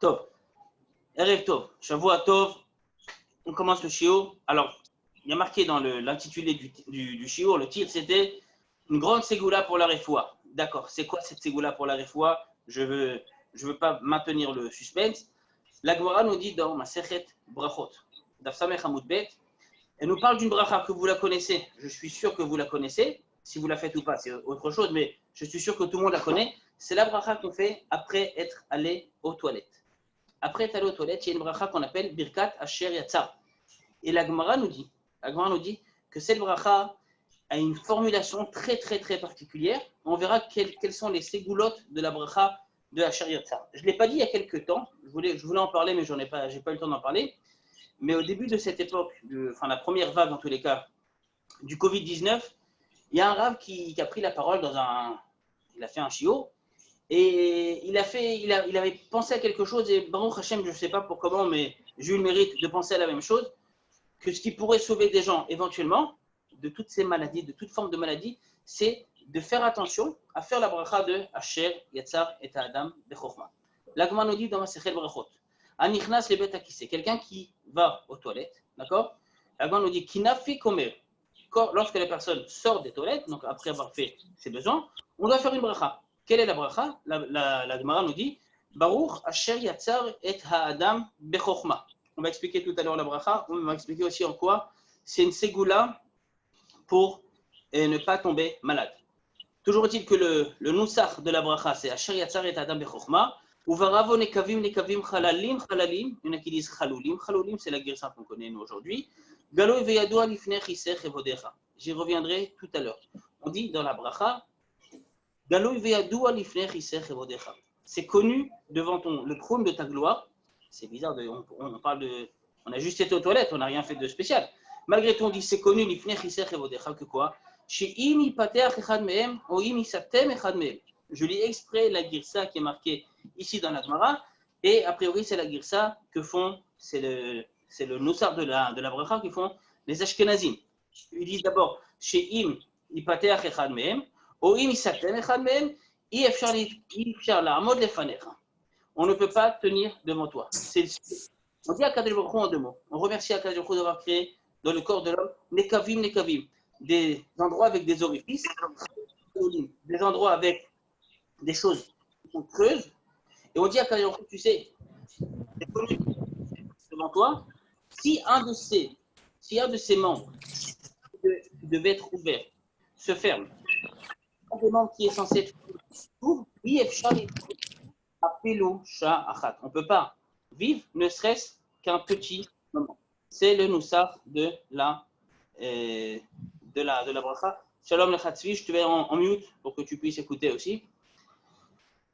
Tov. Erev Tov. Shavua Tov. On commence le shiur. Alors, il y a marqué dans l'intitulé du shiur, le titre, c'était une grande ségoula pour la refoua. D'accord. C'est quoi cette ségoula pour la refoua? Je veux pas maintenir le suspense. La Gemara nous dit dans Masechet Brachot, Daf Samech Amud Bet, elle nous parle d'une bracha que vous la connaissez. Je suis sûr que vous la connaissez. Si vous la faites ou pas, c'est autre chose, mais je suis sûr que tout le monde la connaît. C'est la bracha qu'on fait après être allé aux toilettes. Après être allé aux toilettes, il y a une bracha qu'on appelle Birkat Asher Yatzar. Et la Gemara nous dit que cette bracha a une formulation très très très particulière. On verra quelles sont les ségoulottes de la bracha de Asher Yatzar. Je ne l'ai pas dit il y a quelques temps. Je voulais en parler, mais je n'ai pas eu le temps d'en parler. Mais au début de cette époque, la première vague en tous les cas, du Covid-19, il y a un rave qui a pris la parole il a fait un shiur et il avait pensé à quelque chose et Baruch Hashem, je ne sais pas pour comment, mais j'ai eu le mérite de penser à la même chose, que ce qui pourrait sauver des gens éventuellement de toutes ces maladies, de toute forme de maladie, c'est de faire attention à faire la bracha de Asher Yatzar et Adam Bechorma. L'Agma nous dit dans Masechet Brachot, Anichnas le bet akise, quelqu'un qui va aux toilettes, d'accord? L'Agma nous dit Kinafi Komer, lorsque la personne sort des toilettes, donc après avoir fait ses besoins, on doit faire une bracha. Quelle est la bracha? La Gemara nous dit Baruch Asher Yatzar et Ha'adam Bechorma. On va expliquer tout à l'heure la bracha, on va expliquer aussi en quoi c'est une ségoula pour ne pas tomber malade. Toujours est-il que le nusach de la bracha, c'est Asher Yatzar et Adam Bechorma. Uvaravo nekavim nekavim chalalim chalalim. Il y en a qui disent chalulim. Chalulim, c'est la guérison qu'on connaît nous aujourd'hui. Galo veyadoua lifnei chisech evodecha. J'y reviendrai tout à l'heure. On dit dans la bracha Galo veyadoua lifnei chisech evodecha. C'est connu devant le trône de ta gloire. C'est bizarre, on parle de. On a juste été aux toilettes, on n'a rien fait de spécial. Malgré tout, on dit c'est connu lifnei chisech evodecha que quoi? Je lis exprès la girsa qui est marquée ici dans la Gemara, et a priori c'est la girsa que font, c'est le nosar de la bracha qui font les Ashkenazim. Ils disent d'abord she'im yipateach echad mehem, ou im yisatem echad mehem, i efshar la'amod lefanecha. On ne peut pas tenir devant toi. On dit à Kadosh Baruch Hu en deux mots. On remercie à Kadosh Baruch Hu d'avoir créé dans le corps de l'homme nekavim nekavim. Des endroits avec des orifices, des endroits avec des choses qui sont creuses. Et on dit à Kadosh Baruch Hu, tu sais, c'est connu devant toi, si un de ces membres qui devait être ouvert se ferme, un des membres qui est censé être ouvert, on ne peut pas vivre ne serait-ce qu'un petit moment. C'est le noussar de la bracha. Shalom lechatzvi, je te mets en mute pour que tu puisses écouter aussi.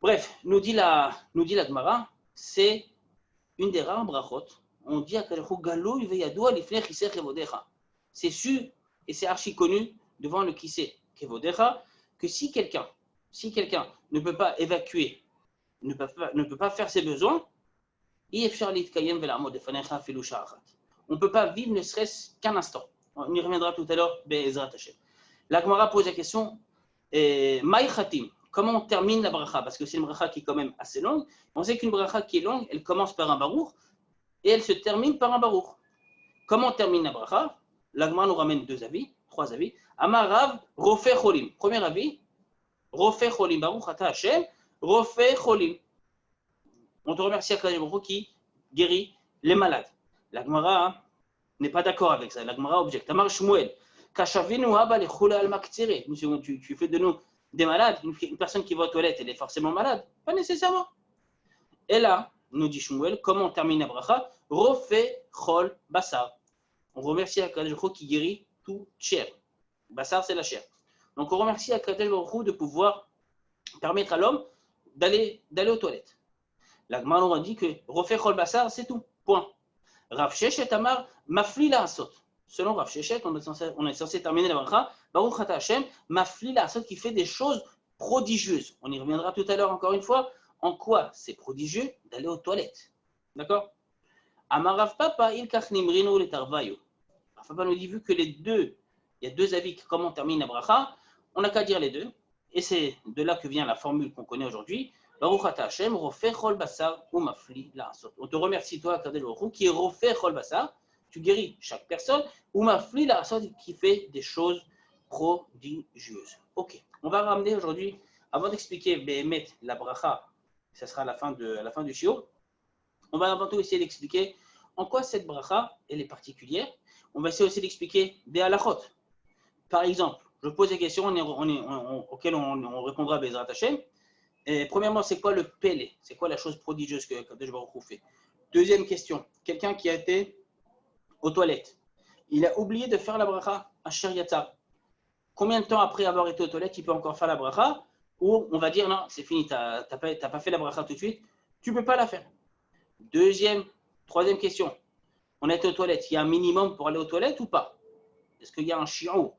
Bref, nous dit la Gemara, c'est une des rares brachot. On dit à Kadosh Baruch Hu, Galoui veyadoua lifnei chisech evodecha. C'est su et c'est archi connu devant le kiseh kevodecha que si quelqu'un ne peut pas évacuer, ne peut pas faire ses besoins, on ne peut pas vivre ne serait-ce qu'un instant. On y reviendra tout à l'heure, Be'ezrat Hashem. La Gemara pose la question, Maï Khatim, comment on termine la bracha? Parce que c'est une bracha qui est quand même assez longue. On sait qu'une bracha qui est longue, elle commence par un barour et elle se termine par un barour. Comment on termine la bracha? La Gemara nous ramène trois avis. Amar Rav, Rofeh Cholim. Premier avis, Rofeh Cholim, Baruch Ata Hashem, Rofeh Cholim. On te remercie à Kadosh Baruch Hu qui guérit les malades. La Gemara n'est pas d'accord avec ça. La Gemara objecte. Amar Shmuel, Kashavinu Haba Lechula al Maktsire. Tu fais de nous des malades. Une personne qui va aux toilettes, elle est forcément malade? Pas nécessairement. Et là, nous dit Shmuel, comment on termine la bracha? Rofeh Chol Basar. On remercie à Kadosh Baruch Hu qui guérit toute chair. Basar, c'est la chair. Donc on remercie à Kadosh Baruch Hu de pouvoir permettre à l'homme d'aller aux toilettes. La Gemara nous dit que Rofeh Chol Basar, c'est tout. Point. Rav Sheshet Amar Mafli La'asot. Selon Rav Sheshet, on est censé terminer la bracha. Baruch Ata Hashem, Mafli La'asot, qui fait des choses prodigieuses. On y reviendra tout à l'heure encore une fois. En quoi c'est prodigieux d'aller aux toilettes? D'accord? Amar Rav Papa Ilkach Nimrinu Letarvayo. Rav Papa nous dit, vu que il y a deux avis, comment on termine la bracha, on n'a qu'à dire les deux. Et c'est de là que vient la formule qu'on connaît aujourd'hui. Baruch ata Hashem, rofeh chol basar ou mafli la'asot. On te remercie, toi, Kadosh Baruch Hu, qui est rofeh chol basar, tu guéris chaque personne, ou mafli la'asot, qui fait des choses prodigieuses. Ok, on va ramener aujourd'hui, avant d'expliquer Behemet, la bracha, ça sera à la fin du shiur, on va avant tout essayer d'expliquer en quoi cette bracha, elle est particulière. On va essayer aussi d'expliquer des halachot. Par exemple, je pose des questions auxquelles on répondra Bezrat Hashem. Premièrement, c'est quoi le pélé? C'est quoi la chose prodigieuse que Kadosh Baruch Hu fait? Deuxième question, quelqu'un qui a été aux toilettes, il a oublié de faire la bracha Asher Yatzar. Combien de temps après avoir été aux toilettes, il peut encore faire la bracha? Ou on va dire non, c'est fini, tu n'as pas fait la bracha tout de suite, tu ne peux pas la faire. Troisième question, on a été aux toilettes, il y a un minimum pour aller aux toilettes ou pas? Est-ce qu'il y a un shi'ou?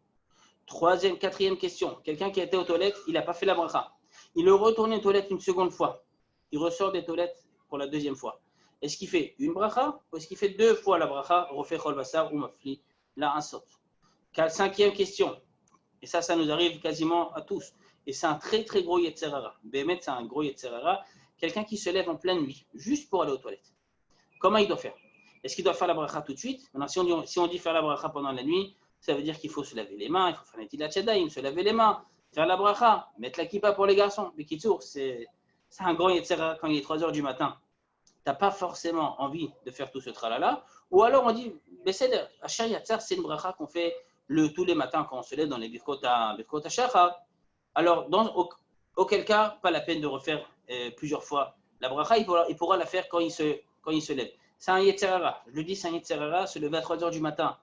Quatrième question, quelqu'un qui a été aux toilettes, il n'a pas fait la bracha. Il est retourné aux toilettes une seconde fois. Il ressort des toilettes pour la deuxième fois. Est-ce qu'il fait une bracha ou est-ce qu'il fait deux fois la bracha, refait chol basar ou mafli la asot? Cinquième question, et ça nous arrive quasiment à tous. Et c'est un très très gros yetzer hara. Béhémet, c'est un gros yetzer hara. Quelqu'un qui se lève en pleine nuit, juste pour aller aux toilettes. Comment il doit faire? Est-ce qu'il doit faire la bracha tout de suite? Maintenant, si on dit faire la bracha pendant la nuit, ça veut dire qu'il faut se laver les mains, il faut faire netilat yadayim, se laver les mains, faire la bracha, mettre la kippa pour les garçons. Bekitsour, c'est un grand yetzer hara quand il est 3 h du matin. Tu n'as pas forcément envie de faire tout ce tralala. Ou alors on dit, Besséder, Asher Yatzar, c'est une bracha qu'on fait tous les matins quand on se lève dans les birkot HaShachar. Alors, auquel cas, pas la peine de refaire plusieurs fois la bracha, il pourra la faire quand il se lève. C'est un yetzer hara. Je le dis, c'est un yetzer hara, se lever à 3 h du matin.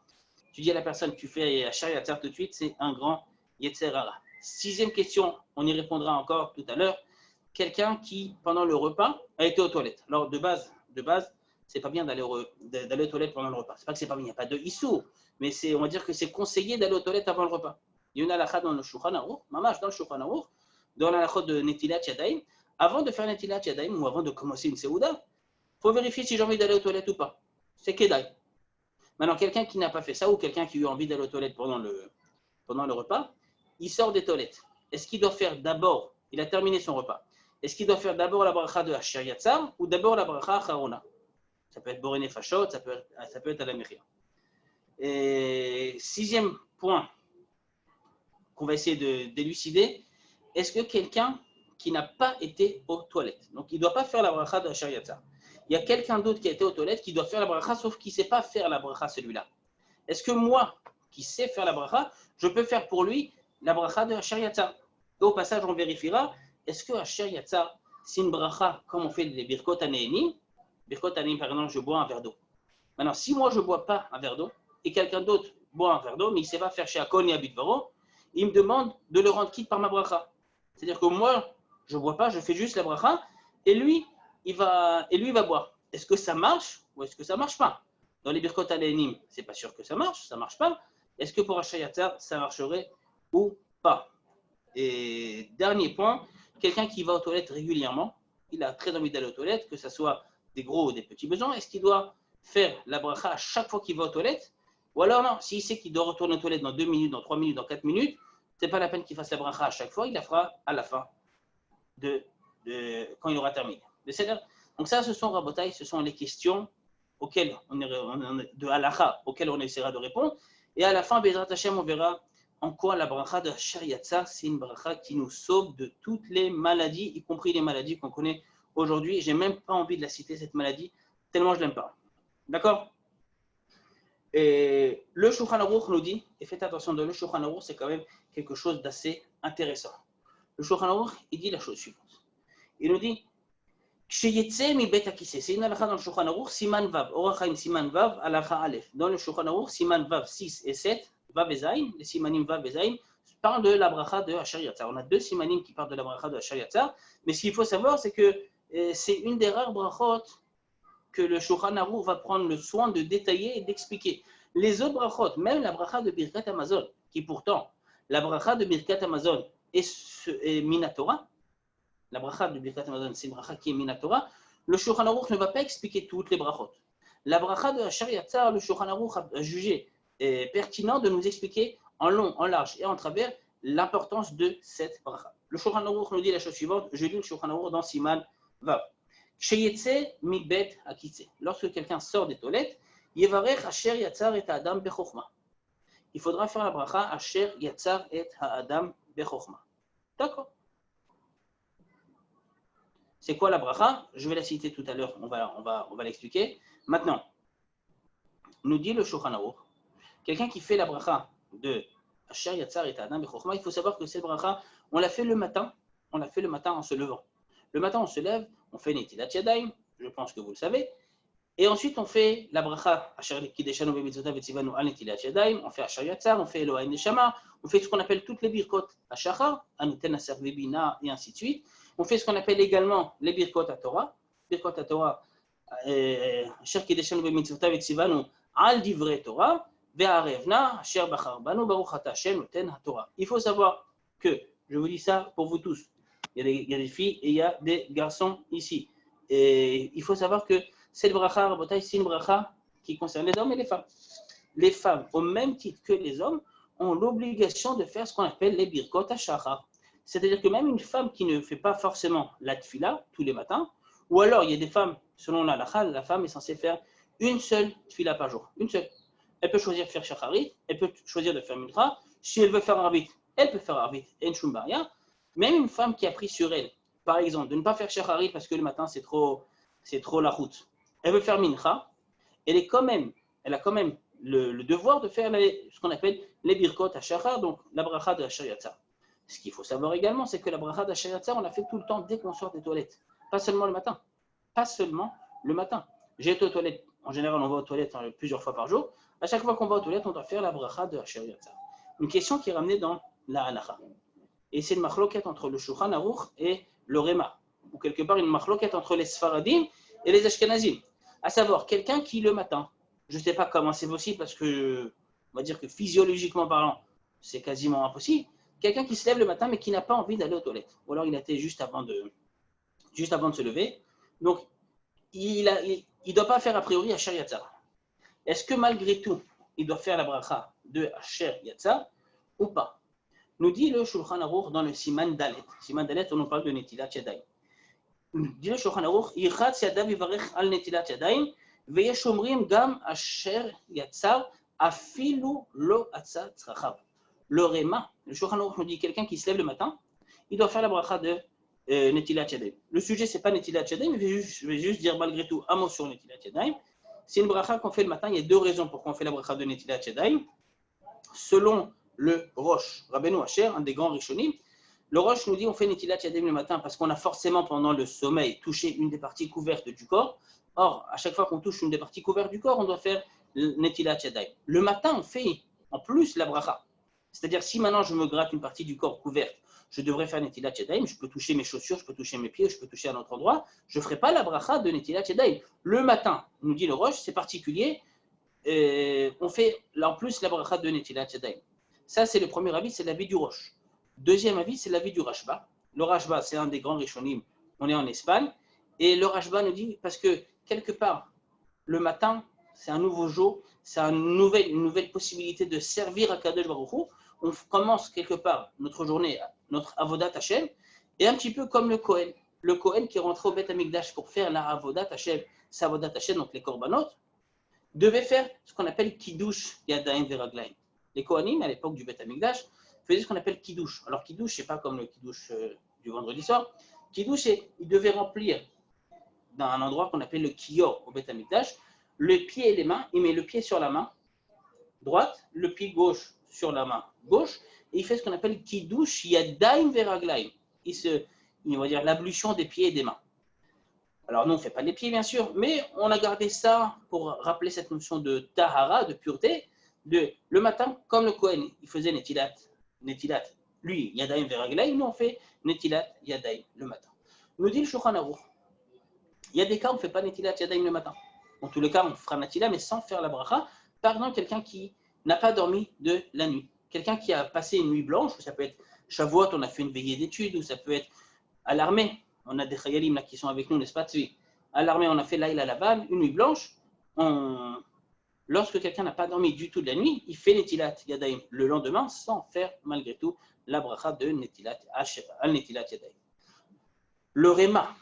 Tu dis à la personne, tu fais Asher Yatzar tout de suite, c'est un grand yetzer hara. Sixième question, on y répondra encore tout à l'heure. Quelqu'un qui, pendant le repas, a été aux toilettes. Alors, de base, c'est pas bien d'aller aux toilettes pendant le repas. C'est pas que c'est pas bien, il n'y a pas de issou, mais on va dire que c'est conseillé d'aller aux toilettes avant le repas. Il y a une halakha dans le Shulchan Aruch, mamash dans le Shulchan Aruch, dans la halakha de Netilat Yadayim. Avant de faire Netilat Yadayim ou avant de commencer une Seouda, il faut vérifier si j'ai envie d'aller aux toilettes ou pas. C'est Kedai. Maintenant, quelqu'un qui n'a pas fait ça ou quelqu'un qui a eu envie d'aller aux toilettes pendant le repas, il sort des toilettes. Est-ce qu'il doit faire d'abord, il a terminé son repas, est-ce qu'il doit faire d'abord la bracha de Asher Yatzar ou d'abord la bracha Acharona? Ça peut être Boré Fachot, ça peut être à la Mechia. Et sixième point qu'on va essayer de d'élucider, est-ce que quelqu'un qui n'a pas été aux toilettes, donc il ne doit pas faire la bracha de Asher Yatzar, il y a quelqu'un d'autre qui a été aux toilettes qui doit faire la bracha sauf qu'il ne sait pas faire la bracha celui-là. Est-ce que moi, qui sais faire la bracha, je peux faire pour lui la bracha de Asher Yatzar? Et au passage, on vérifiera, est-ce que Asher Yatzar, c'est une bracha comme on fait les birkot hane'enim? Birkot hane'enim, par exemple, je bois un verre d'eau. Maintenant, si moi je ne bois pas un verre d'eau et quelqu'un d'autre boit un verre d'eau, mais il ne sait pas faire chez Akon et Abidvaro, il me demande de le rendre quitte par ma bracha. C'est-à-dire que moi, je ne bois pas, je fais juste la bracha et lui, il va boire. Est-ce que ça marche ou est-ce que ça ne marche pas? Dans les birkot hane'enim, ce n'est pas sûr que ça ne marche pas. Est-ce que pour Asher Yatzar, ça marcherait ou pas? Et dernier point, quelqu'un qui va aux toilettes régulièrement, il a très envie d'aller aux toilettes, que ce soit des gros ou des petits besoins, est-ce qu'il doit faire la bracha à chaque fois qu'il va aux toilettes? Ou alors non, s'il sait qu'il doit retourner aux toilettes dans 2 minutes, dans 3 minutes, dans 4 minutes, ce n'est pas la peine qu'il fasse la bracha à chaque fois, il la fera à la fin quand il aura terminé. Donc ça, ce sont Rabotai, ce sont les questions auxquelles de halakha, auxquelles on essaiera de répondre. Et à la fin, Bezrat Hashem, on verra en quoi la bracha de Asher Yatzar, c'est une bracha qui nous sauve de toutes les maladies, y compris les maladies qu'on connaît aujourd'hui. Je n'ai même pas envie de la citer, cette maladie, tellement je ne l'aime pas. D'accord? Et le Shulchan Aruch nous dit, et faites attention, le Shulchan Aruch, c'est quand même quelque chose d'assez intéressant. Le Shulchan Aruch, il dit la chose suivante. Il nous dit, c'est une halakha dans le Shulchan Aruch, Siman Vav, Orach Chaim Siman Vav, halakha Aleph. Dans le Shulchan Aruch, Siman Vav 6 et 7, Vav et Zayin, les Simanim Vav et Zayin, parlent de la bracha de Asher Yatzar. On a 2 Simanim qui parlent de la bracha de Asher Yatzar, mais ce qu'il faut savoir, c'est que c'est une des rares brachot que le Shulchan Aruch va prendre le soin de détailler et d'expliquer. Les autres brachot, même la bracha de Birkat Hamazon, qui pourtant, la bracha de Birkat Hamazon est Minatora, la bracha de Birkat Hamazon, c'est une bracha qui est Minatora, le Shulchan Aruch ne va pas expliquer toutes les brachot. La bracha de Asher Yatzar, le Shulchan Aruch a jugé pertinent de nous expliquer en long, en large et en travers l'importance de cette bracha. Le Shulchan Aruch nous dit la chose suivante. Je lis le Shulchan Aruch dans Siman Vav. Sheyetze mibet hakitze. Lorsque quelqu'un sort des toilettes, yevarech asher yatzar et ha'adam bechokma. Il faudra faire la bracha asher yatzar et ha'adam bechokma. D'accord. C'est quoi la bracha? Je vais la citer tout à l'heure. On va l'expliquer. Maintenant, nous dit le Shulchan Aruch, quelqu'un qui fait la bracha de asher yatzar et ha'adam bechokma, il faut savoir que cette bracha, on l'a fait le matin. On l'a fait le matin en se levant. Le matin, on se lève, on fait Netilat Yadayim, je pense que vous le savez. Et ensuite, on fait la bracha, Asher Kideshanu Bemitzvotav Etzivanu Al Netilat Yadayim, on fait Asher Yatzar, on fait Elohai Neshama, on fait ce qu'on appelle toutes les birkot à Shachar, Anuten Aser Vebina, et ainsi de suite. On fait ce qu'on appelle également les birkot à Torah. Birkot à Torah, Asher Kideshanu Bemitzvotav Etzivanu Al Divrei Torah, Ve'arevna, Asher Bachar Banu Baruch Ata Hashem Noten HaTorah. Il faut savoir que, je vous dis ça pour vous tous, il y a des filles et il y a des garçons ici. Et il faut savoir que cette bracha, Rabotai, c'est une bracha qui concerne les hommes et les femmes. Les femmes, au même titre que les hommes, ont l'obligation de faire ce qu'on appelle les birkot hashachar. C'est-à-dire que même une femme qui ne fait pas forcément la tfila tous les matins, ou alors il y a des femmes, selon la halakha, la femme est censée faire une seule tfila par jour. Une seule. Elle peut choisir de faire shacharit, elle peut choisir de faire mincha. Si elle veut faire arvit, elle peut faire arvit, en shum baria. Même une femme qui a pris sur elle, par exemple, de ne pas faire shacharit parce que le matin c'est trop la route, elle veut faire mincha, elle a quand même le devoir de faire ce qu'on appelle les birkot à shachar, donc la bracha de Asher Yatzar. Ce qu'il faut savoir également, c'est que la bracha de Asher Yatzar, on la fait tout le temps dès qu'on sort des toilettes, pas seulement le matin. Pas seulement le matin. J'ai été aux toilettes, en général on va aux toilettes plusieurs fois par jour. À chaque fois qu'on va aux toilettes, on doit faire la bracha de Asher Yatzar. Une question qui est ramenée dans la halacha. Et c'est une machloket entre le Shulchan Aruch et le Réma, ou quelque part une machloket entre les Sfaradim et les Ashkenazim. À savoir, quelqu'un qui le matin, je ne sais pas comment c'est possible parce que, on va dire que physiologiquement parlant, c'est quasiment impossible, quelqu'un qui se lève le matin mais qui n'a pas envie d'aller aux toilettes, ou alors il a été juste avant de se lever, donc il ne doit pas faire a priori Asher Yatzar. Est-ce que malgré tout, il doit faire la bracha de Asher Yatzar ou pas? Nous dit le Shulchan Aruch dans le Siman Dalet. Siman Dalet, on nous parle de Netilat Yadayim. Nous dit le Shulchan Aruch, Yichatz Yadav Yivarech al Netilat Yadayim, veyesh omrim gam asher yatzar afilu lo atza tzrachav. Le Réma, le Shulchan Aruch nous dit quelqu'un qui se lève le matin, il doit faire la bracha de Netilat Yadayim. Le sujet, c'est pas Netilat Yadayim, mais je vais juste dire malgré tout un mot sur Netilat Yadayim. C'est une bracha qu'on fait le matin. Il y a deux raisons pour qu'on fait la bracha de Netilat Yadayim. Selon le Rosh, Rabbeinu Asher, un des grands Rishonim, le Rosh nous dit on fait Netilat Yadayim le matin parce qu'on a forcément pendant le sommeil touché une des parties couvertes du corps. Or, à chaque fois qu'on touche une des parties couvertes du corps, on doit faire Netilat Yadayim. Le matin, on fait en plus la bracha. C'est-à-dire, si maintenant je me gratte une partie du corps couverte, je devrais faire Netilat Yadayim, je peux toucher mes chaussures, je peux toucher mes pieds, je peux toucher à un autre endroit, je ne ferai pas la bracha de Netilat Yadayim. Le matin, nous dit le Rosh, c'est particulier, on fait en plus la bracha de Netilat Yadayim. Ça, c'est le premier avis, c'est l'avis du Rosh. Deuxième avis, c'est l'avis du Rashba. Le Rashba, c'est un des grands Rishonim. On est en Espagne. Et le Rashba nous dit, parce que quelque part, le matin, c'est un nouveau jour, c'est une nouvelle possibilité de servir à Kadosh Baruch Hu. On commence quelque part notre journée, notre Avodat Hashem, et un petit peu comme le Kohen. Le Kohen qui est rentré au Beth Amikdash pour faire la Avodat Hashem, sa Avodat Hashem, donc les Korbanot, devait faire ce qu'on appelle Kiddush Yadayim Veraglaim. Les Kohanim, à l'époque du Beth Amikdash, faisaient ce qu'on appelle Kiddush. Alors Kiddush, c'est pas comme le Kiddush du vendredi soir. Kiddush, ils devaient remplir dans un endroit qu'on appelle le Kiyor au Beth Amikdash, le pied et les mains. Il met le pied sur la main droite, le pied gauche sur la main gauche, et il fait ce qu'on appelle Kiddush Yadayim Veraglaim. Il va dire l'ablution des pieds et des mains. Alors nous, on ne fait pas les pieds, bien sûr, mais on a gardé ça pour rappeler cette notion de tahara, de pureté. Le matin, comme le Kohen, il faisait Netilat, lui, Yadayim Veraglaim, nous on fait Netilat Yadayim le matin. Nous dit le Shulchan Aruch, il y a des cas où on ne fait pas Netilat Yadayim le matin. En tous les cas, on fera Netilat, mais sans faire la bracha. Par exemple, quelqu'un qui n'a pas dormi de la nuit. Quelqu'un qui a passé une nuit blanche, ça peut être Shavuot, on a fait une veillée d'études, ou ça peut être à l'armée. On a des chayalim là qui sont avec nous, n'est-ce pas, Tzvi? À l'armée, on a fait l'Aïla Lavan, une nuit blanche. lorsque quelqu'un n'a pas dormi du tout de la nuit, il fait Netilat Yadayim le lendemain sans faire malgré tout la bracha de Netilat Yadayim. Le Réma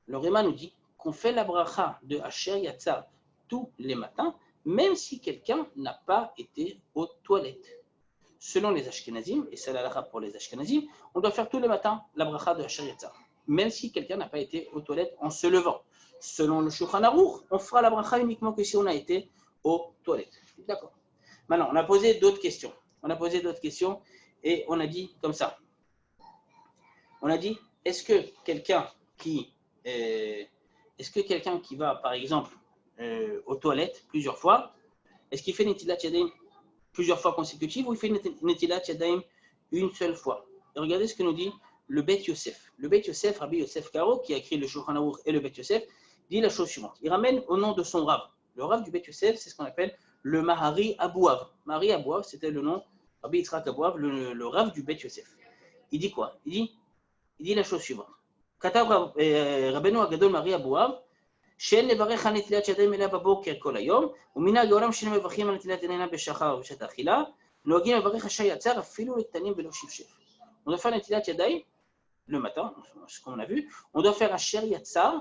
nous dit qu'on fait la bracha de Asher Yatzar tous les matins, même si quelqu'un n'a pas été aux toilettes. Selon les Ashkenazim, et c'est la halakha pour les Ashkenazim, on doit faire tous les matins la bracha de Asher Yatzar, même si quelqu'un n'a pas été aux toilettes en se levant. Selon le Shulchan Aruch, on fera la bracha uniquement que si on a été aux toilettes. D'accord. Maintenant, on a posé d'autres questions. Et on a dit comme ça. On a dit, est-ce que quelqu'un qui va, par exemple, aux toilettes plusieurs fois, est-ce qu'il fait Netilat Yadayim plusieurs fois consécutives ou il fait Netilat Yadayim une seule fois? Et regardez ce que nous dit le Bet Yosef. Le Bet Yosef, Rabbi Yosef Karo, qui a écrit le Shulchan Aruch et le Bet Yosef, dit la chose suivante. Il ramène au nom de son Rav. Le Rav du Bet Yosef, c'est ce qu'on appelle le Mahari Abouav. Mahari Abouav, c'était le nom, Rabbi Yitzhak Abouav, le Rav du Bet Yosef. Il dit quoi? Il dit la chose suivante. כתב רבנו הגדול מרי אבואב, שאין לברך על נטילת ידיים אליה בבוקר כל היום, ומנהג העולם שאינם מברכים על נטילת ידיים בשחר ובשעת האכילה, נוהגים לברך אשר יצר אפילו לקטנים ולא שפשף. On doit faire נטילת ידיים le matin, ce qu'on a vu, on doit faire אשר יצר,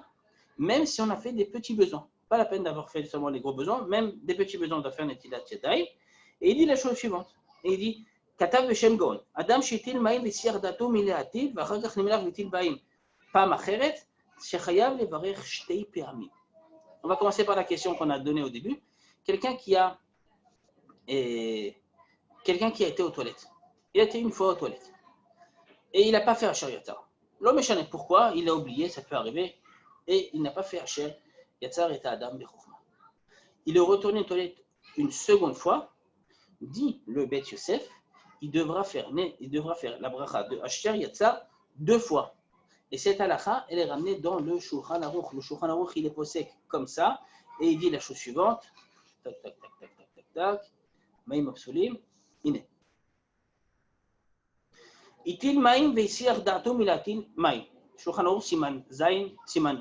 même si on a fait des petits besoins. Pas la peine d'avoir fait seulement les gros besoins, même des petits besoins, on doit faire נטילת ידיים. Et il dit la chose suivante. Et il dit, כתב בשם גאון, אדם שהטיל מים והסיח דעתו מלהטיל, ואחר כך נמלח והטיל מים. פעם אחרת, שחייב לברך שתי פעמים. On va commencer par la question qu'on a donnée au début. Quelqu'un qui a été aux toilettes. Il a été une fois aux toilettes. Et il n'a pas fait Asher Yatzar. L'homme est pourquoi? Il a oublié, ça peut arriver. Et il n'a pas fait Asher Yatzar et Adam Bechouchma. Il est retourné aux toilettes une seconde fois. Dit le Bet Yosef, il devra faire la bracha de Asher Yatzar 2 fois. Et cette halakha, elle est ramenée dans le Shulchan Aruch. Le Shulchan Aruch, il est posé comme ça, et il dit la chose suivante. Tac, tac, tac, tac, tac, tac, tac. Maïm Absolim, iné. Itil Maïm veisiach da'ato milatil Maïm. Shulchan Aruch, Siman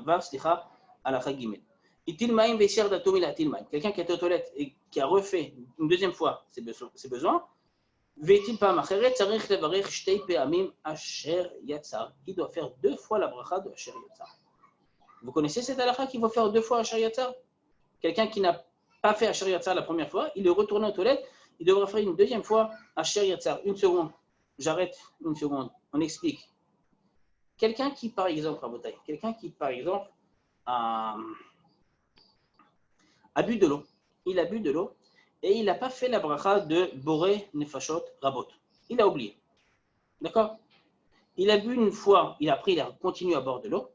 Vav, slicha, halakha Gimel. Itil Maïm veisiach da'ato milatil Maïm. Quelqu'un qui est aux toilettes et qui a refait une deuxième fois ses besoins, il doit faire 2 fois la bracha de Asher Yatzar. Vous connaissez cette halakha qu'il faut faire 2 fois Asher Yatzar? Quelqu'un qui n'a pas fait Asher Yatzar la première fois, il est retourné aux toilettes, il devra faire une deuxième fois Asher Yatzar. Une seconde, j'arrête une seconde, on explique. Quelqu'un qui, par exemple, a bu de l'eau, il a bu de l'eau, et il n'a pas fait la bracha de Boré Nefashot Rabot. Il a oublié. D'accord? Il a bu une fois, il a continué à boire de l'eau,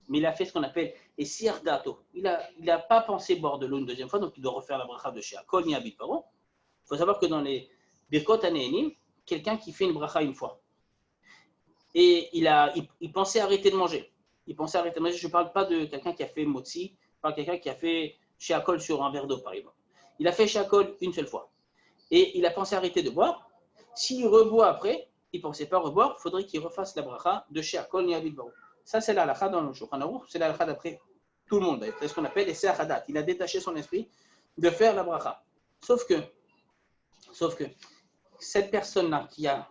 mais il a fait ce qu'on appelle Esir Dato. Il n'a pas pensé boire de l'eau une deuxième fois, donc il doit refaire la bracha de Sheakol Ni Abid Paro. Il faut savoir que dans les Birkot Hanehenim, quelqu'un qui fait une bracha une fois, et il pensait arrêter de manger. Je ne parle pas de quelqu'un qui a fait Motzi, je parle de quelqu'un qui a fait Sheakol sur un verre d'eau, par exemple. Il a fait Sheakol une seule fois. Et il a pensé arrêter de boire. S'il reboit après, il ne pensait pas reboire, il faudrait qu'il refasse la bracha de Sheakol Ni Abid Paro. Ça, c'est la halakha dans le Shulchan Aruch, c'est la halakha d'après tout le monde. C'est ce qu'on appelle les Seachadat. Il a détaché son esprit de faire la bracha. Sauf que cette personne-là qui a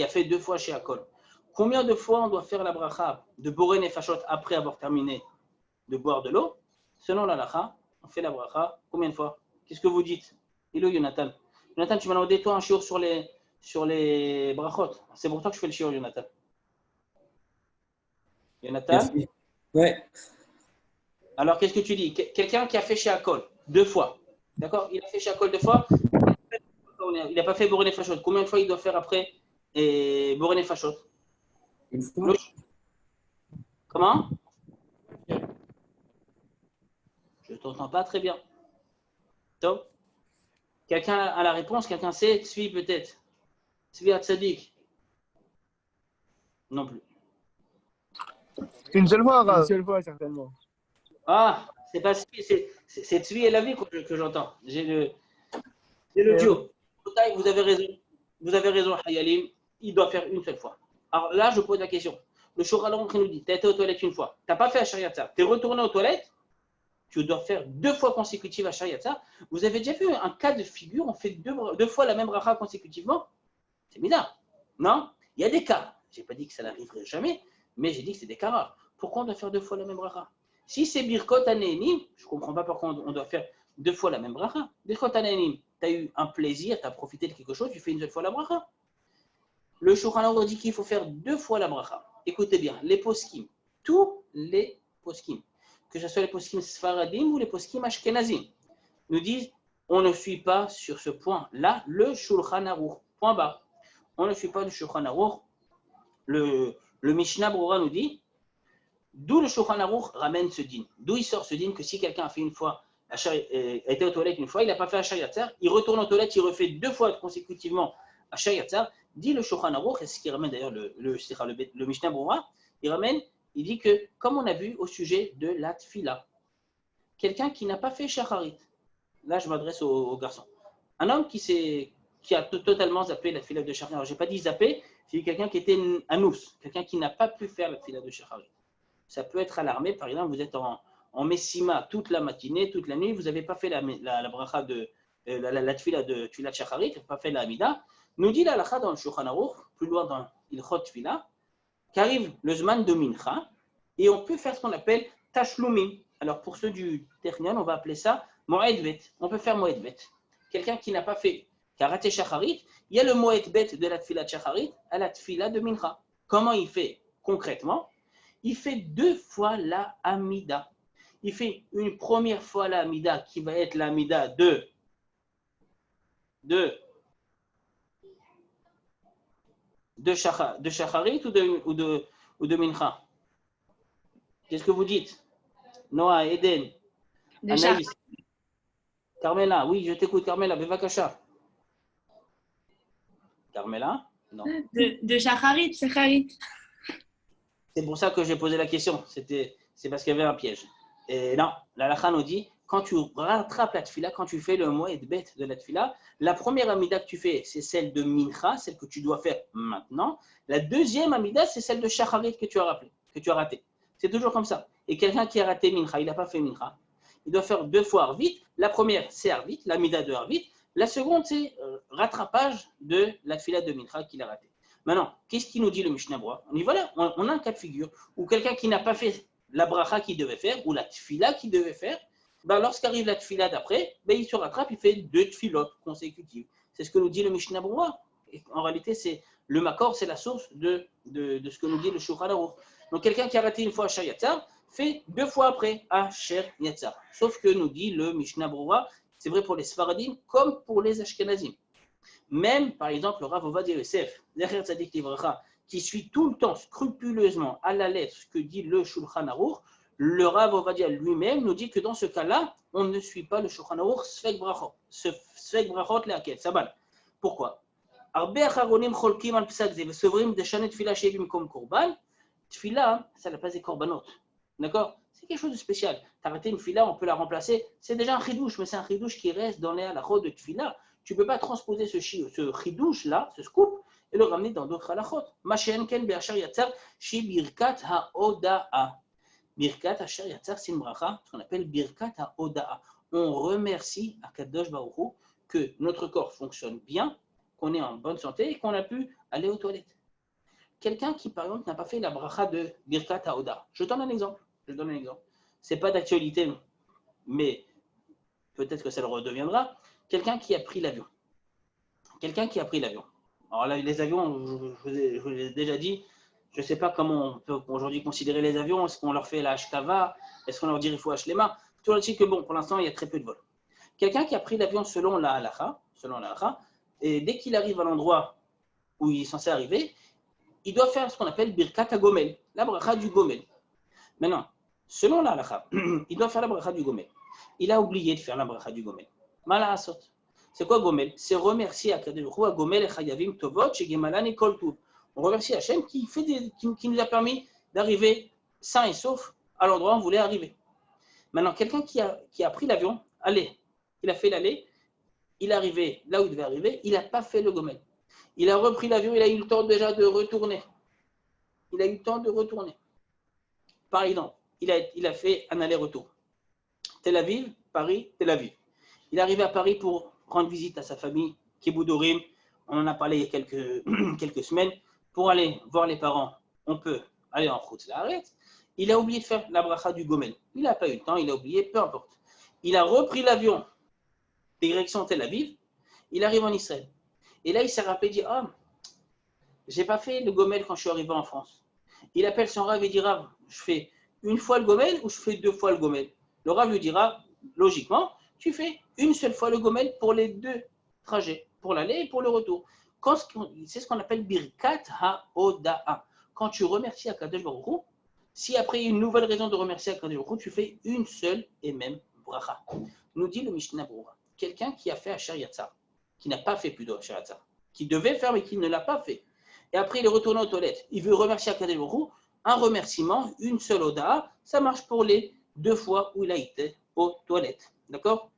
fait 2 fois Sheakol, combien de fois on doit faire la bracha de Boré Nefashot après avoir terminé de boire de l'eau? Selon la halakha, on fait la bracha combien de fois? Qu'est-ce que vous dites? Hello Jonathan. Jonathan, tu m'as demandé toi un shiur sur les brachot. C'est pour toi que je fais le shiur, Jonathan. Jonathan? Merci. Ouais. Alors, qu'est-ce que tu dis? Quelqu'un qui a fait Sheakol 2 fois. D'accord? Il a fait Sheakol 2 fois. Il n'a pas fait Boré Nefashot. Combien de fois il doit faire après Boré Nefashot? Une fois. Comment? Je ne t'entends pas très bien. Top. Quelqu'un a la réponse? Quelqu'un sait? Tzvi peut-être? Tzvi Hatzadik? Non plus. Une seule fois, Rav. Une seule fois, certainement. Ah, c'est pas Tzvi, c'est Tzvi et la vie que j'entends. J'ai le duo. Vous avez raison. Vous avez raison, Hayalim. Il doit faire une seule fois. Alors là, je pose la question. Le Shulchan Aruch nous dit, tu as été aux toilettes une fois. Tu n'as pas fait Asher Yatzar. Tu es retourné aux toilettes tu dois faire 2 fois consécutives à Shariatzar. Vous avez déjà vu un cas de figure, on fait deux fois la même bracha consécutivement? C'est bizarre, non? Il y a des cas. Je n'ai pas dit que ça n'arriverait jamais, mais j'ai dit que c'est des cas rares. Pourquoi on doit faire 2 fois la même bracha? Si c'est Birkot Hanehenim, je ne comprends pas pourquoi on doit faire 2 fois la même bracha. Birkot Hanehenim, tu as eu un plaisir, tu as profité de quelque chose, tu fais une seule fois la bracha. Le Shulchan Aruch dit qu'il faut faire 2 fois la bracha. Écoutez bien, les poskim, tous les poskim, que ce soit les poskim sfaradim ou les poskim ashkenazim, nous disent on ne suit pas sur ce point-là le Shulchan Aruch. Point bas. On ne suit pas le Shulchan Aruch. Le Mishnah Brura nous dit d'où le Shulchan Aruch ramène ce din. D'où il sort ce din que si quelqu'un a fait une fois, a été aux toilettes une fois, il n'a pas fait Asher Yatzar, il retourne aux toilettes, il refait 2 fois consécutivement Asher Yatzar, dit le Shulchan Aruch, et ce qui ramène d'ailleurs le Mishnah Brura, il dit que, comme on a vu au sujet de la tfila, quelqu'un qui n'a pas fait shacharit, là je m'adresse aux garçons, un homme qui a totalement zappé la tfila de shacharit, alors je n'ai pas dit zappé, c'est quelqu'un qui était anous, quelqu'un qui n'a pas pu faire la tfila de shacharit. Ça peut être à l'armée, par exemple, vous êtes en Messima toute la matinée, toute la nuit, vous n'avez pas fait la bracha de la tfila de tfila de shacharit, vous n'avez pas fait la amida. Nous dit la halakha dans le Shulchan Aruch, plus loin dans Ilchot Tfila, qu'arrive le Zman de Mincha, et on peut faire ce qu'on appelle Tashlumim. Alors pour ceux du Technion, on va appeler ça Moed Bet. On peut faire Moed Bet. Quelqu'un qui n'a pas fait, qui a raté Shacharit, il y a le Moed Bet de la Tfila de Shacharit à la Tfila de Mincha. Comment il fait concrètement? Il fait 2 fois la Amida. Il fait une première fois la Amida qui va être la Amida de Shacharit ou de Mincha? Qu'est-ce que vous dites? Noah, Eden, Anaïs, Carmela, oui, je t'écoute, Carmela, Bevakasha. Carmela? Non. De Shacharit. C'est pour ça que j'ai posé la question. C'est parce qu'il y avait un piège. Et non, la halakha nous dit, quand tu rattrapes la tfila, quand tu fais le moed bet de la tfila, la première amida que tu fais, c'est celle de mincha, celle que tu dois faire maintenant. La deuxième amida, c'est celle de shacharit que tu as raté. C'est toujours comme ça. Et quelqu'un qui a raté mincha, il n'a pas fait mincha, il doit faire 2 fois arvit. La première, c'est arvit, l'amida de arvit. La seconde, c'est rattrapage de la tfila de mincha qu'il a raté. Maintenant, qu'est-ce qu'il nous dit le Mishnah Brura? On y va là, on a un cas de figure où quelqu'un qui n'a pas fait la bracha qu'il devait faire ou la tfila qu'il devait faire, ben lorsqu'arrive la tfila d'après, ben il se rattrape, il fait 2 tfilotes consécutives. C'est ce que nous dit le Mishnah Brura. En réalité, c'est le makor, c'est la source de ce que nous dit le Shulchan Aruch. Donc quelqu'un qui a raté une fois Asher Yatzar fait 2 fois après Asher Yatzar. Sauf que nous dit le Mishnah Brura, c'est vrai pour les Sfaradim comme pour les Ashkenazim. Même, par exemple, le Rav Ovadia Yosef, Zecher Tzadik Livracha, qui suit tout le temps scrupuleusement à la lettre ce que dit le Shulchan Aruch, le Rav Ovadia lui-même nous dit que dans ce cas-là, on ne suit pas le Shulchan Aruch Sfek Brachot. Sfek Brachot le'akel, Sabal. Pourquoi? Arbe acharonim cholkim al psak ze vesovrim deshanet tfila shevim kom korban. Tfila, ça n'a pas des korbanot. D'accord? C'est quelque chose de spécial. Tu as raté une tfila, on peut la remplacer. C'est déjà un chidouche, mais c'est un chidouche qui reste dans les halachot de tfila. Tu ne peux pas transposer ce chidouche-là, ce scoop, et le ramener dans d'autres halachot. Mashen ken be'asher yatzar shi birkat ha'oda'a. Birkat asher yatzar, c'est une bracha, ce qu'on appelle birkat ha'oda'a. On remercie à Kadosh Baruch Hu que notre corps fonctionne bien, qu'on est en bonne santé et qu'on a pu aller aux toilettes. Quelqu'un qui, par exemple, n'a pas fait la bracha de birkat ha'oda'a. Je donne un exemple. Ce n'est pas d'actualité, mais peut-être que ça le redeviendra. Quelqu'un qui a pris l'avion. Alors là, les avions, je vous ai déjà dit, je ne sais pas comment on peut aujourd'hui considérer les avions. Est-ce qu'on leur fait la Hashkava? Est-ce qu'on leur dit il faut Hachlema? Tout le dit que bon, pour l'instant, il y a très peu de vols. Quelqu'un qui a pris l'avion selon la halakha, et dès qu'il arrive à l'endroit où il est censé arriver, il doit faire ce qu'on appelle Birkat HaGomel, la bracha du Gomel. Maintenant, selon la halakha, il doit faire la bracha du Gomel. Il a oublié de faire la bracha du Gomel. Mala'asot. C'est quoi Gomel? C'est remercier Akadosh Baruch Hu, Gomel et Chayavim Tovot, chez Gemalan et Kol Tuv. On remercie Hachem qui nous a permis d'arriver sain et sauf à l'endroit où on voulait arriver. Maintenant, quelqu'un qui a pris l'avion, il a fait l'aller, il est arrivé là où il devait arriver, il n'a pas fait le Gomel. Il a repris l'avion, il a eu le temps déjà de retourner. Par exemple, il a fait un aller-retour. Tel Aviv, Paris, Tel Aviv. Il est arrivé à Paris pour rendre visite à sa famille, Kiboudorim. On en a parlé il y a quelques semaines. Pour aller voir les parents, on peut aller en route, l'arrête. Il a oublié de faire la bracha du Gomel. Il n'a pas eu le temps, il a oublié, peu importe. Il a repris l'avion, direction Tel Aviv. Il arrive en Israël. Et là, il s'est rappelé, il dit, ah, j'ai pas fait le Gomel quand je suis arrivé en France. Il appelle son Rav et dit, Rav, je fais une fois le Gomel ou je fais 2 fois le Gomel? Le Rav lui dira, logiquement, tu fais une seule fois le Gomel pour les 2 trajets, pour l'aller et pour le retour. C'est ce qu'on appelle Birkat HaOda'a. Quand tu remercies Akadosh Baruch Hu, si après il y a une nouvelle raison de remercier Akadosh Baruch Hu, tu fais une seule et même bracha. Nous dit le Mishnah Berurah, quelqu'un qui a fait Asher Yatzar, qui n'a pas fait plutôt Asher Yatzar, qui devait faire mais qui ne l'a pas fait, et après il est retourné aux toilettes, il veut remercier Akadosh Baruch Hu, un remerciement, une seule Oda'a, ça marche pour les 2 fois où il a été aux toilettes. D'accord?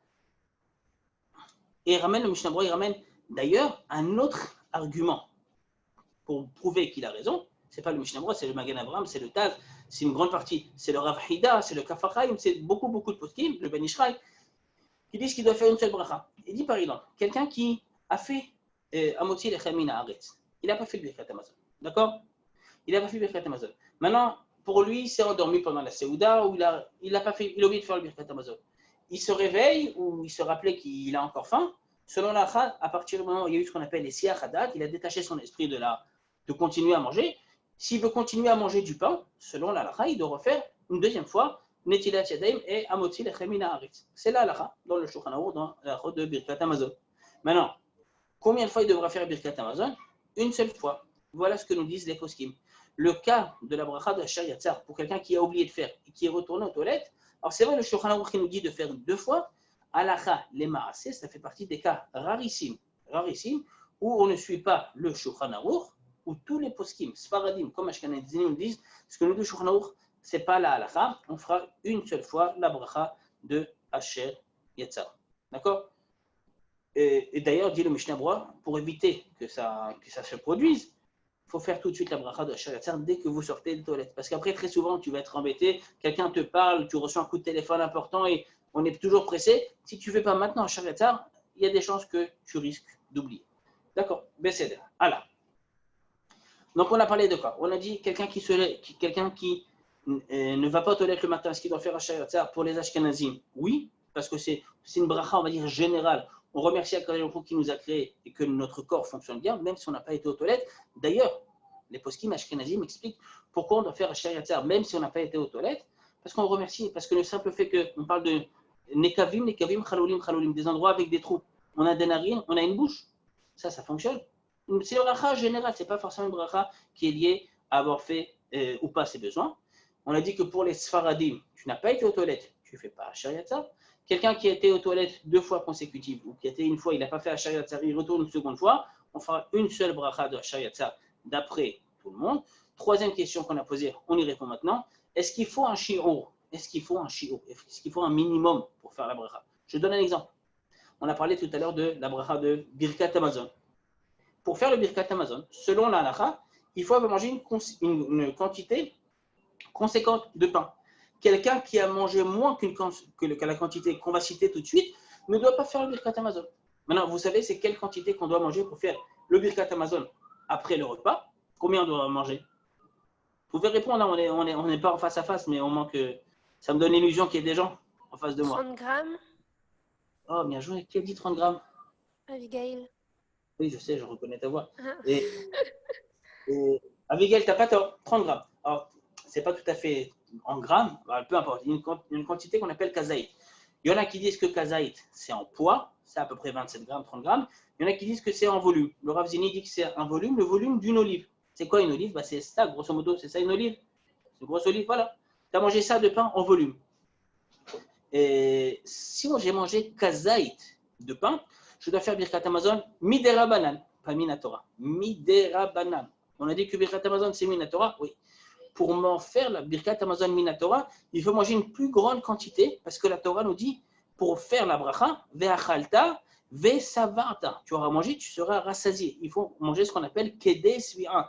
Et il ramène, le Mishnah Berurah, il ramène d'ailleurs un autre argument pour prouver qu'il a raison. Ce n'est pas le Mishnah Berurah, c'est le Magen Avraham, c'est le Taz, c'est une grande partie, c'est le Rav Hida, c'est le Kaf HaChaim, c'est beaucoup de poskim, le Ben Ishraï, qui disent qu'il doit faire une seule bracha. Il dit par exemple, quelqu'un qui a fait Amotzi Lechem Min Haaretz, il n'a pas fait le Birkat Hamazon, d'accord? Il n'a pas fait le Birkat Hamazon. Maintenant, pour lui, il s'est endormi pendant la Seouda, ou il a oublié de faire le Birkat Hamazon. Il se réveille, ou il se rappelait qu'il a encore faim. Selon la Chad, à partir du moment où il y a eu ce qu'on appelle les Siach Hadat, il a détaché son esprit de continuer à manger. S'il veut continuer à manger du pain, selon la halakha, il doit refaire une deuxième fois Netilat Yadayim et Amotzi Lechem Min Haaretz. C'est la halakha dans le Shulchan Aruch, dans la halakha de Birkat Hamazon. Maintenant, combien de fois il devra faire Birkat Hamazon? Une seule fois. Voilà ce que nous disent les poskim. Le cas de la bracha de Asher Yatzar, pour quelqu'un qui a oublié de faire et qui est retourné aux toilettes, alors c'est vrai, le Shulchan Aruch qui nous dit de faire 2 fois, halakha les maaseh, ça fait partie des cas rarissimes, où on ne suit pas le Shulchan Aruch, où tous les poskim, Sfaradim, comme Ashkenazim nous disent, ce que nous dit le Shulchan Aruch, ce n'est pas la halakha, on fera une seule fois la bracha de Asher Yatzar. D'accord? Et d'ailleurs, dit le Mishnah Berurah, pour éviter que ça se produise, il faut faire tout de suite la bracha de Asher Yatzar dès que vous sortez des toilettes. Parce qu'après, très souvent, tu vas être embêté, quelqu'un te parle, tu reçois un coup de téléphone important et on est toujours pressé. Si tu ne fais pas maintenant Asher Yatzar, il y a des chances que tu risques d'oublier. D'accord? Besséder. Alors. Donc, on a parlé de quoi? On a dit quelqu'un qui ne va pas aux toilettes le matin, est-ce qu'il doit faire Asher Yatzar pour les Ashkenazim? Oui, parce que c'est une bracha, on va dire, générale. On remercie Akadosh Baruch Hu qui nous a créés et que notre corps fonctionne bien, même si on n'a pas été aux toilettes. D'ailleurs, les poskim Ashkenazim expliquent pourquoi on doit faire Asher Yatzar, même si on n'a pas été aux toilettes, parce qu'on remercie, parce que le simple fait qu'on parle de Nekavim, Chalolim, des endroits avec des trous. On a des narines, on a une bouche. Ça fonctionne. C'est une bracha générale, ce n'est pas forcément une bracha qui est liée à avoir fait ou pas ses besoins. On a dit que pour les Sfaradim, tu n'as pas été aux toilettes, tu ne fais pas Asher Yatzar. Quelqu'un qui a été aux toilettes 2 fois consécutives, ou qui a été une fois, il n'a pas fait Asher Yatzar, il retourne une seconde fois, on fera une seule bracha de Asher Yatzar d'après tout le monde. Troisième question qu'on a posée, on y répond maintenant. Est-ce qu'il faut un shi'ur? Est-ce qu'il faut un minimum pour faire la bracha? Je donne un exemple. On a parlé tout à l'heure de la bracha de Birkat Hamazon. Pour faire le Birkat Hamazon, selon la halakha, il faut avoir mangé une quantité conséquente de pain. Quelqu'un qui a mangé moins que la quantité qu'on va citer tout de suite ne doit pas faire le Birkat Hamazon. Maintenant, vous savez, c'est quelle quantité qu'on doit manger pour faire le Birkat Hamazon après le repas? Combien on doit manger? Vous pouvez répondre, on n'est pas en face à face, mais au moins que ça me donne l'illusion qu'il y ait des gens en face de moi. 30 grammes. Oh, bien joué. Qui a dit 30 grammes? Abigail. Oui, je sais, je reconnais ta voix. Et Abigail, t'as pas tort, 30 grammes. Alors, c'est pas tout à fait en grammes, peu importe. Il y a une quantité qu'on appelle kazaït. Il y en a qui disent que kazaït, c'est en poids, c'est à peu près 27 grammes, 30 grammes. Il y en a qui disent que c'est en volume. Le Rav Zini dit que c'est un volume, le volume d'une olive. C'est quoi une olive? C'est ça, grosso modo, c'est ça une olive. C'est une grosse olive, voilà. Tu as mangé ça de pain en volume. Et si moi j'ai mangé kazaït de pain, je dois faire Birkat Hamazon midera banan, pas minatora. Midera banan. On a dit que Birkat Hamazon c'est minatora, oui. Pour m'en faire la Birkat Hamazon minatora, il faut manger une plus grande quantité parce que la Torah nous dit pour faire la bracha, ve'achalta, ve'savarta. Tu auras mangé, tu seras rassasié. Il faut manger ce qu'on appelle kedé svi'an,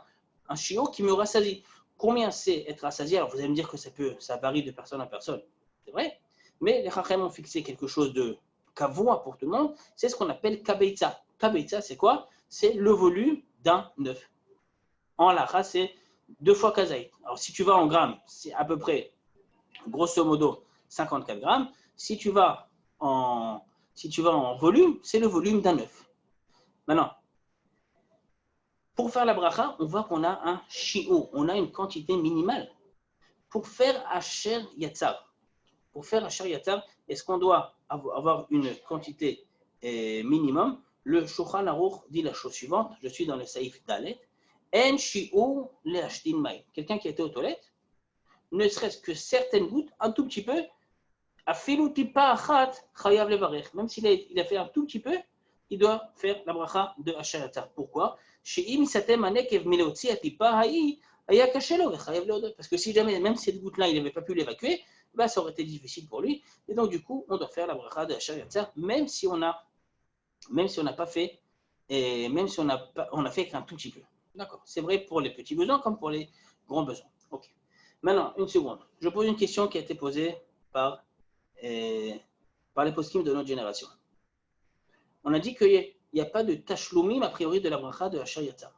un chiot qui me rassasie. Combien c'est être rassasié? Alors vous allez me dire que ça varie de personne à personne. C'est vrai. Mais les Chachamim ont fixé quelque chose de kavua pour tout le monde, c'est ce qu'on appelle kabeitza. Kabeitza, c'est quoi? C'est le volume d'un œuf. En lacha, c'est 2 fois kazaït. Alors, si tu vas en grammes, c'est à peu près, grosso modo, 54 grammes. Si tu vas en volume, c'est le volume d'un œuf. Maintenant, pour faire la bracha, on voit qu'on a un shi'ur, on a une quantité minimale. Pour faire asher yatzar, est-ce qu'on doit avoir une quantité minimum? Le Shulchan Aruch dit la chose suivante, je suis dans le Saïf Dalet, En shi'ur le'ashtin mai. Quelqu'un qui était aux toilettes, ne serait-ce que certaines gouttes, un tout petit peu, afilu tipa achat chayav levarech. Même s'il a fait un tout petit peu, il doit faire la bracha de asher yatzar. Pourquoi? She'im isatem anekev mileotzi atipa ha'i aya kashelo vechayav leodot. Parce que si jamais, même cette goutte-là, il n'avait pas pu l'évacuer, bah, ça aurait été difficile pour lui. Et donc, du coup, on doit faire la bracha de asher yatzar, même si on n'a pas fait, et même si on a fait qu'un tout petit peu. D'accord. C'est vrai pour les petits besoins comme pour les grands besoins. Ok. Maintenant, une seconde. Je pose une question qui a été posée par les poskim de notre génération. On a dit qu'il n'y a pas de tashlumim a priori de la bracha de asher yatzar.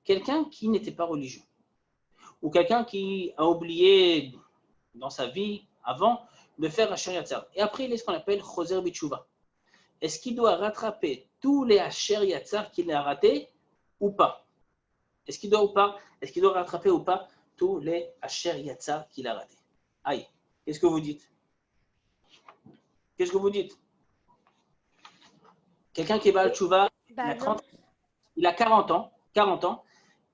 Quelqu'un qui n'était pas religieux ou quelqu'un qui a oublié dans sa vie avant de faire asher yatzar. Et après, il est ce qu'on appelle choser bitshuva. Est-ce qu'il doit rattraper tous les asher yatzar qu'il a ratés ou pas? Est-ce qu'il doit rattraper ou pas tous les asher yatzar qu'il a ratés? Aïe, qu'est-ce que vous dites? Quelqu'un qui est Baal Tshuva, il a 40 ans,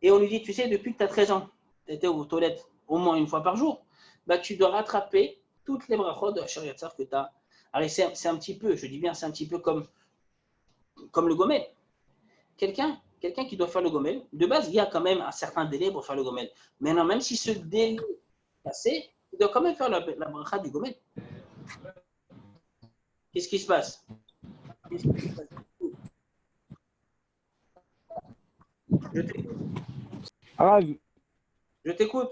et on lui dit, tu sais, depuis que tu as 13 ans, tu étais aux toilettes au moins une fois par jour, bah, tu dois rattraper toutes les brachot de asher yatzar que tu as. Alors, c'est un petit peu, je dis bien, c'est un petit peu comme le gomel. Quelqu'un qui doit faire le gomel, de base, il y a quand même un certain délai pour faire le gomel. Maintenant, même si ce délai est passé, il doit quand même faire la bracha du gomel. Qu'est-ce qui se passe? Je t'écoute.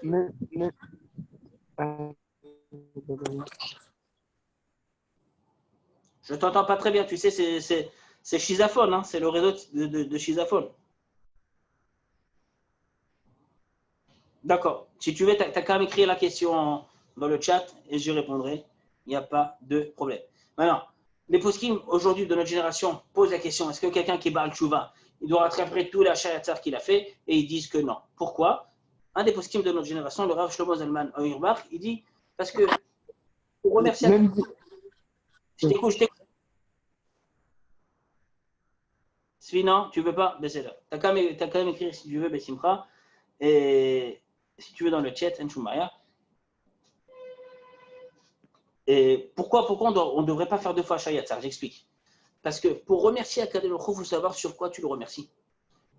Je t'entends pas très bien. Tu sais, c'est Shizaphone, hein? C'est le réseau de Shizaphone. D'accord. Si tu veux, tu as qu'à m'écrire la question dans le chat et je répondrai. Il n'y a pas de problème. Maintenant, les poskim aujourd'hui de notre génération posent la question, est-ce que quelqu'un qui est Baal Tshuva, il doit rattraper tout la shayatzar qu'il a fait? Et ils disent que non. Pourquoi? Un des poskim de notre génération, le Rav Shlomo Zalman Auerbach, il dit, parce que pour remercier... Je t'écoute. Sinon, tu ne veux pas, c'est là. Tu as qu'à m'écrire si tu veux, Bessimcha. Et si tu veux dans le chat, Enchumaya. Et pourquoi on ne devrait pas faire 2 fois Shayatzar? J'explique. Parce que pour remercier Akadosh Baruch Hu, il faut savoir sur quoi tu le remercies.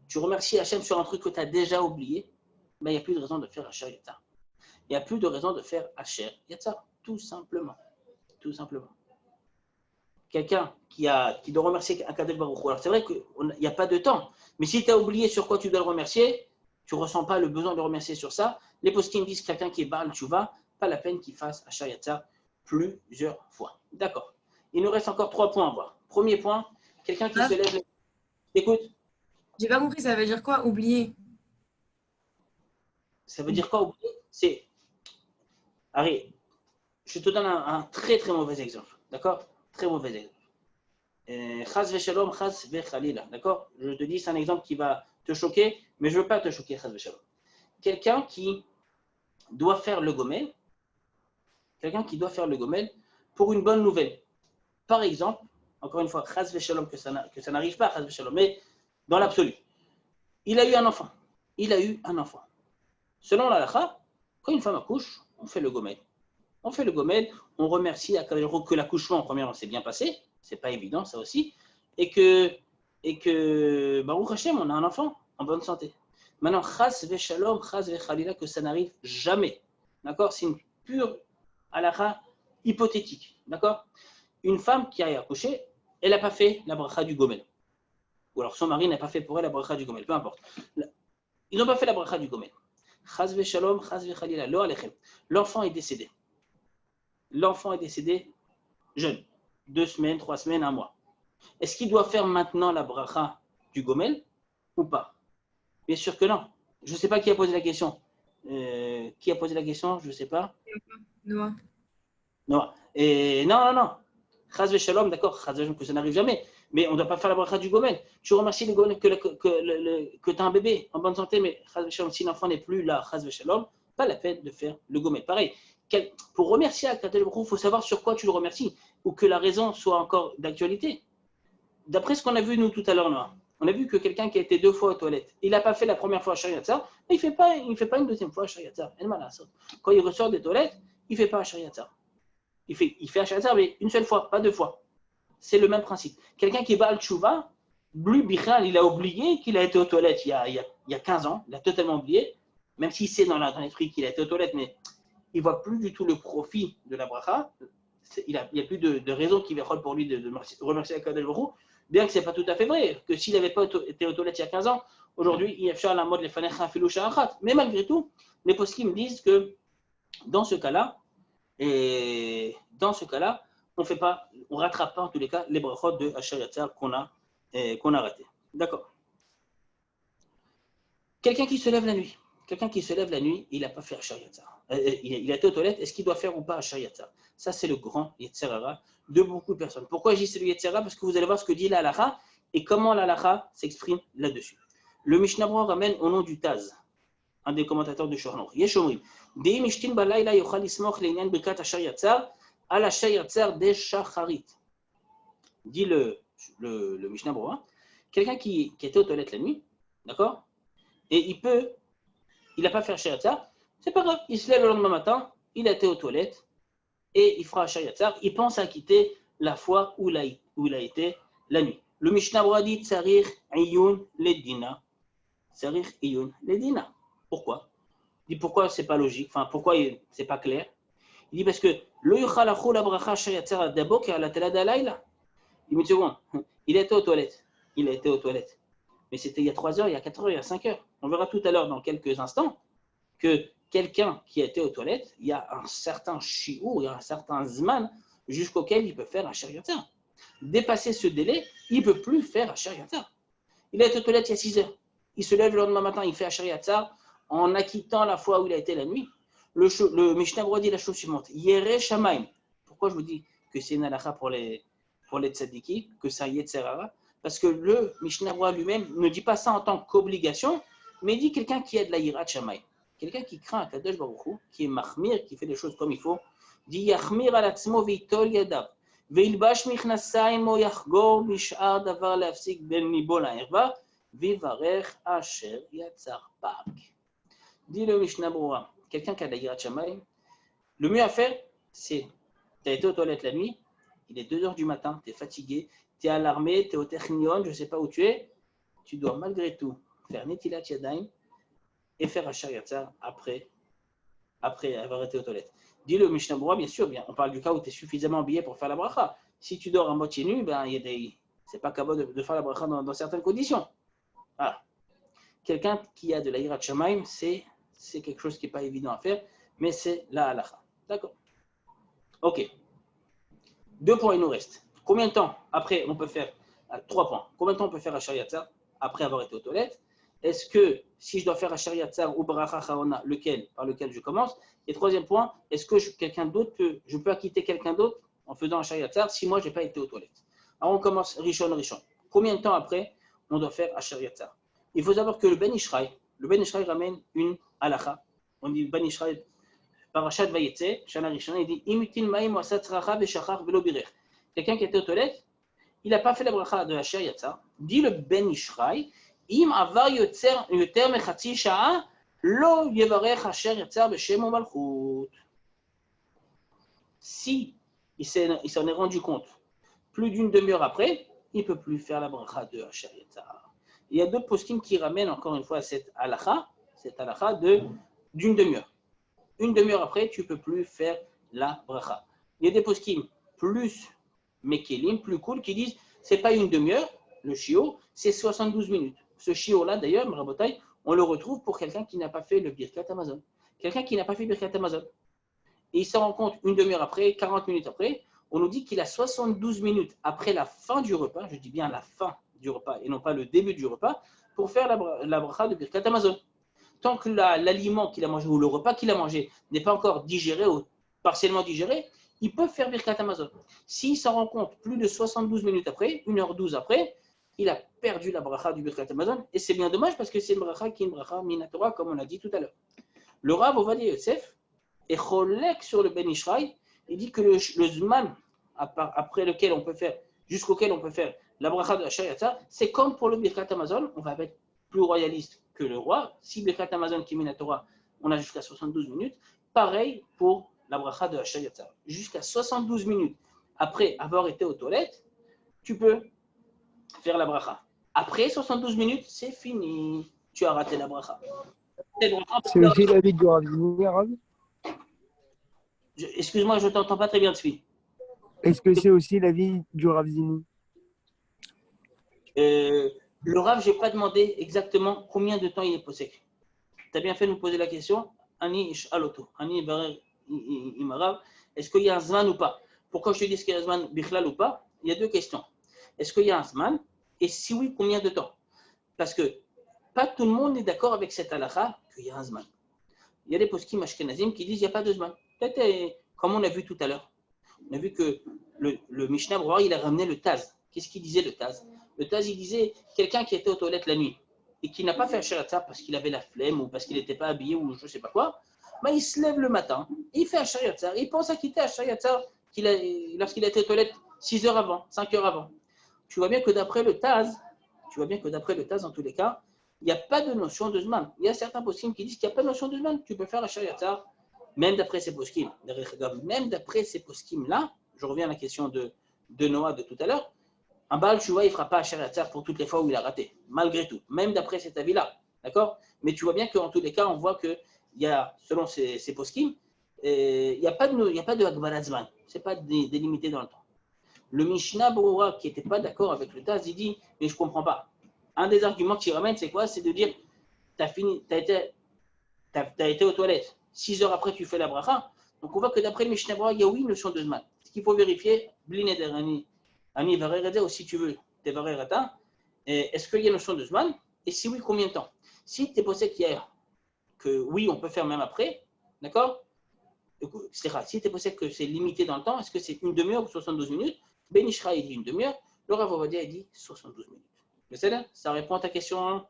Tu remercies Hachem sur un truc que tu as déjà oublié, mais il n'y a plus de raison de faire Asher Yatzar. Il n'y a plus de raison de faire Asher Yatzar, tout simplement. Tout simplement. Quelqu'un qui doit remercier Akadosh Baruch Hu. Alors c'est vrai qu'il n'y a pas de temps, mais si tu as oublié sur quoi tu dois le remercier, tu ne ressens pas le besoin de le remercier sur ça. Les poskim disent que quelqu'un qui est Baal Tshuva, pas la peine qu'il fasse Asher Yatzar plusieurs fois. D'accord. Il nous reste encore 3 points à voir. Premier point, quelqu'un qui se lève. Écoute. J'ai pas compris, ça veut dire quoi, oublier? Ça veut dire quoi, oublier? C'est. Harry, je te donne un très très mauvais exemple. D'accord? Très mauvais exemple. Chaz v'shalom, chaz v'chalila. D'accord? Je te dis, c'est un exemple qui va te choquer, mais je ne veux pas te choquer, chaz v'shalom. Quelqu'un qui doit faire le gomel, pour une bonne nouvelle. Par exemple, encore une fois, chaz v'shalom, que ça n'arrive pas, chaz v'shalom, mais dans l'absolu. Il a eu un enfant. Selon la halakha, quand une femme accouche, on fait le gomel. On remercie à que l'accouchement, premièrement, s'est bien passé. C'est pas évident, ça aussi. Et que Baruch Hashem, on a un enfant en bonne santé. Maintenant, chas v'shalom, chas v'chalila, que ça n'arrive jamais. D'accord? C'est une pure halakha hypothétique. D'accord? Une femme qui a accouché, elle n'a pas fait la bracha du gomel. Ou alors son mari n'a pas fait pour elle la bracha du gomel, peu importe. Ils n'ont pas fait la bracha du gomel. Chaz v'shalom, chaz v'chalila, lo alechem. L'enfant est décédé. jeûne, 2 semaines, 3 semaines, 1 mois. Est-ce qu'il doit faire maintenant la bracha du gomel ou pas? Bien sûr que non. Je ne sais pas qui a posé la question. Qui a posé la question? Je ne sais pas. Noah. Non. Et non. Chaz v'shalom, d'accord, chaz v'shalom, que ça n'arrive jamais. Mais on ne doit pas faire la bracha du gomel. Tu remercies le gomel que tu as un bébé en bonne santé, mais chaz v'shalom, si l'enfant n'est plus là, chaz v'shalom, pas la peine de faire le gomel. Pareil, pour remercier Akadosh Baruch Hu, il faut savoir sur quoi tu le remercies ou que la raison soit encore d'actualité. D'après ce qu'on a vu nous tout à l'heure, Noah, on a vu que quelqu'un qui a été 2 fois aux toilettes, il n'a pas fait la première fois à Shariatzar, mais il ne fait pas une deuxième fois à Shariatzar. Quand il ressort des toilettes, il ne fait pas à Shariatzar. Il fait à Shariatzar, mais une seule fois, pas 2 fois. C'est le même principe. Quelqu'un qui va al Tshuva, lui, Bichal, il a oublié qu'il a été aux toilettes il y a 15 ans, il a totalement oublié, même s'il sait dans l'esprit qu'il a été aux toilettes, mais il ne voit plus du tout le profit de la bracha. Il n'y a plus de raison qui va pour lui de remercier Akadosh Baruch Hu. Bien que ce n'est pas tout à fait vrai, que s'il n'avait pas été aux toilettes il y a 15 ans, aujourd'hui, il y a la mode les fanecha filou sha'achat. Mais malgré tout, les poskim me disent que dans ce cas-là, on ne rattrape pas en tous les cas les brachot de Shariatzar qu'on a raté. D'accord. Quelqu'un qui se lève la nuit, il n'a pas fait Shariatzar. Il a été aux toilettes, est-ce qu'il doit faire ou pas Shariatzar? Ça, c'est le grand Yetzer Hara de beaucoup de personnes. Pourquoi je dis c'est le Yetzer Hara? Parce que vous allez voir ce que dit la halakha et comment la halakha s'exprime là-dessus. Le Mishnah Berurah ramène au nom du Taz, un des commentateurs de Shulchan Aruch. Yesh omrim, Dei mishtin balayla yochal lismoch le'inyan birkat Shariatzar ala Shariatzar de shacharit. Dit le Mishnah Berurah, quelqu'un qui était aux toilettes la nuit, d'accord? Et il n'a pas fait Shariatzar, c'est pas grave, il se lève le lendemain matin, il a été aux toilettes, et il fera Shariatzar, il pense à quitter la fois où il a été la nuit. Le Mishnah Berurah dit Tsarir Iyun Ledina. Tsarir Iyun Ledina. Pourquoi? Il dit pourquoi c'est pas logique, enfin pourquoi c'est pas clair. Il dit parce que Lo yuchal achol abracha Shariatzar d'abord à la telada alayla. Il dit une seconde, il était aux toilettes. Mais c'était il y a 3 heures, il y a 4 heures, il y a 5 heures. On verra tout à l'heure dans quelques instants que quelqu'un qui a été aux toilettes, il y a un certain shi'ur, il y a un certain zman jusqu'auquel il peut faire un shariatzar. Dépasser ce délai, il ne peut plus faire un shariatzar. Il a été aux toilettes il y a 6 heures. Il se lève le lendemain matin, il fait un shariatzar en acquittant la fois où il a été la nuit. Le Mishnah Berurah dit la chose suivante. Yere Shamaim. Pourquoi je vous dis que c'est une halakha pour les tzadiki, que c'est un Yetzer Hara? Parce que le Mishnah Berurah lui-même ne dit pas ça en tant qu'obligation, mais il dit quelqu'un qui a de la yirat Shamaim. Quelqu'un qui craint Akadosh Baruch Hu, qui est mahmir, qui fait les choses comme il faut, dit Yachmir al atzmo veitol yadav, veilbash michnasayim o yachgor mishar davar leafsik ben libo la'erva, vivarech asher yatzar pak. Dit le Mishnah Berurah, quelqu'un qui a de la yirat Shamaim, le mieux à faire, c'est, tu as été aux toilettes la nuit, il est 2 heures du matin, tu es fatigué, tu es alarmé, tu es au technion, je ne sais pas où tu es, tu dois malgré tout faire Netilat Yadayim et faire un Shariatzar après avoir été aux toilettes. Dit le Mishnah Berurah, bien sûr, on parle du cas où tu es suffisamment habillé pour faire la bracha. Si tu dors à moitié nu, c'est pas capable de faire la bracha dans certaines conditions. Voilà. Quelqu'un qui a de la yirat shamayim, c'est quelque chose qui n'est pas évident à faire, mais c'est la halakha. D'accord. Ok. 2 points il nous reste. Combien de temps après on peut faire 3 points. Combien de temps on peut faire un shariatzar après avoir été aux toilettes? Est-ce que si je dois faire un shariatzar ou bracha charona, par lequel je commence? Et 3e point, est-ce que je peux acquitter quelqu'un d'autre en faisant un shariatzar si moi je n'ai pas été aux toilettes? Alors on commence rishon. Combien de temps après on doit faire un shariatzar? Il faut savoir que le Ben Ishraï ramène une halakha. On dit Ben Ishraï, Parashat Vayetze, Shana Rishon, il dit Imitin ma'im wa satzracha v'shachar v'lo birech. Quelqu'un qui était aux toilettes, il n'a pas fait la bracha de la shariatzar. Dit le Ben Ishraï, Im avar yoter mechatzi sha'a, lo yevarech asher yatzar b'shem u'malchut. Si il s'en est rendu compte plus d'une demi-heure après, il ne peut plus faire la bracha de la shariatzar. Il y a d'autres poskim qui ramènent encore une fois cette halakha d'une demi-heure. Une demi-heure après, tu ne peux plus faire la bracha. Il y a des poskim plus mekelim, plus cool, qui disent c'est pas une demi-heure, le shiur, c'est 72 minutes. Ce shiur-là, d'ailleurs, Rabotai, on le retrouve pour quelqu'un qui n'a pas fait le Birkat Hamazon. Quelqu'un qui n'a pas fait Birkat Hamazon. Et il s'en rend compte une demi-heure après, 40 minutes après, on nous dit qu'il a 72 minutes après la fin du repas, je dis bien la fin du repas et non pas le début du repas, pour faire la bracha de Birkat Hamazon. Tant que l'aliment qu'il a mangé ou le repas qu'il a mangé n'est pas encore digéré ou partiellement digéré, il peut faire Birkat Hamazon. S'il s'en rend compte plus de 72 minutes après, 1h12 après, il a perdu la bracha du Birkat Hamazon et c'est bien dommage parce que c'est une bracha qui est une bracha minatora comme on a dit tout à l'heure. Le Rav Ovadia Yosef est cholek sur le Ben Ishraï. Il dit que le zman après lequel on peut faire, jusqu'auquel on peut faire la bracha de la Shayatzar, c'est comme pour le Birkat Hamazon, on va être plus royaliste que le roi. Si Birkat Hamazon qui est minatora, on a jusqu'à 72 minutes. Pareil pour la bracha de la Shayatzar. Jusqu'à 72 minutes après avoir été aux toilettes, tu peux faire la bracha. Après 72 minutes, c'est fini. Tu as raté la bracha. C'est aussi l'avis du Rav Zini, Rav? Excuse-moi, je ne t'entends pas très bien, Tzvi. Est-ce que c'est aussi l'avis du Rav Zini? Le Rav, je n'ai pas demandé exactement combien de temps il est posé. Tu as bien fait de nous poser la question. Ani Ishaloto, Ani Imarav, est-ce qu'il y a un Zman ou pas? Pourquoi je te dis qu'il y a un Zman Bichlal ou pas? Il y a deux questions. Est-ce qu'il y a un Zman? Et si oui, combien de temps? Parce que pas tout le monde est d'accord avec cette halakha qu'il y a un Zman. Il y a des poskim ashkenazim qui disent qu'il n'y a pas de Zman. Peut-être, comme on a vu tout à l'heure, on a vu que le Mishnah Berurah, il a ramené le Taz. Qu'est-ce qu'il disait le Taz? Le Taz, il disait quelqu'un qui était aux toilettes la nuit et qui n'a pas fait Asher Yatzar parce qu'il avait la flemme ou parce qu'il n'était pas habillé ou je ne sais pas quoi, il se lève le matin, il fait Asher Yatzar, il pense à quitter Asher Yatzar lorsqu'il a été aux toilettes 6 heures avant, 5 heures avant. Tu vois bien que d'après le Taz, en tous les cas, il n'y a pas de notion de Zman. Il y a certains poskim qui disent qu'il n'y a pas de notion de Zman. Tu peux faire Asher Yatzar, même d'après ces poskim. Même d'après ces poskim-là, je reviens à la question de Noah de tout à l'heure, un Baal Tshuva, il ne fera pas Asher Yatzar pour toutes les fois où il a raté, malgré tout, même d'après cet avis-là. D'accord? Mais tu vois bien qu'en tous les cas, on voit qu'il y a, selon ces poskim, il n'y a pas de Agbalat Zman. Ce n'est pas délimité dans le temps. Le Mishnah Berurah, qui n'était pas d'accord avec le Taz, il dit, mais je ne comprends pas. Un des arguments qu'il ramène, c'est quoi? C'est de dire, tu as été aux toilettes. 6 heures après, tu fais la bracha. Donc, on voit que d'après le Mishnah Berurah, il y a oui une notion de Zman. Ce qu'il faut vérifier, Blineder Ani Varerede, ou si tu veux, Tevarerata, est-ce qu'il y a une notion de Zman? Et si oui, combien de temps? Si tu es posé hier, que oui, on peut faire même après, d'accord? Si tu es posé que c'est limité dans le temps, est-ce que c'est une demi-heure ou 72 minutes? Ben Ishra, il dit une demi-heure. Le Rav Ovadia, il dit 72 minutes. Mais c'est là, ça répond à ta question, hein,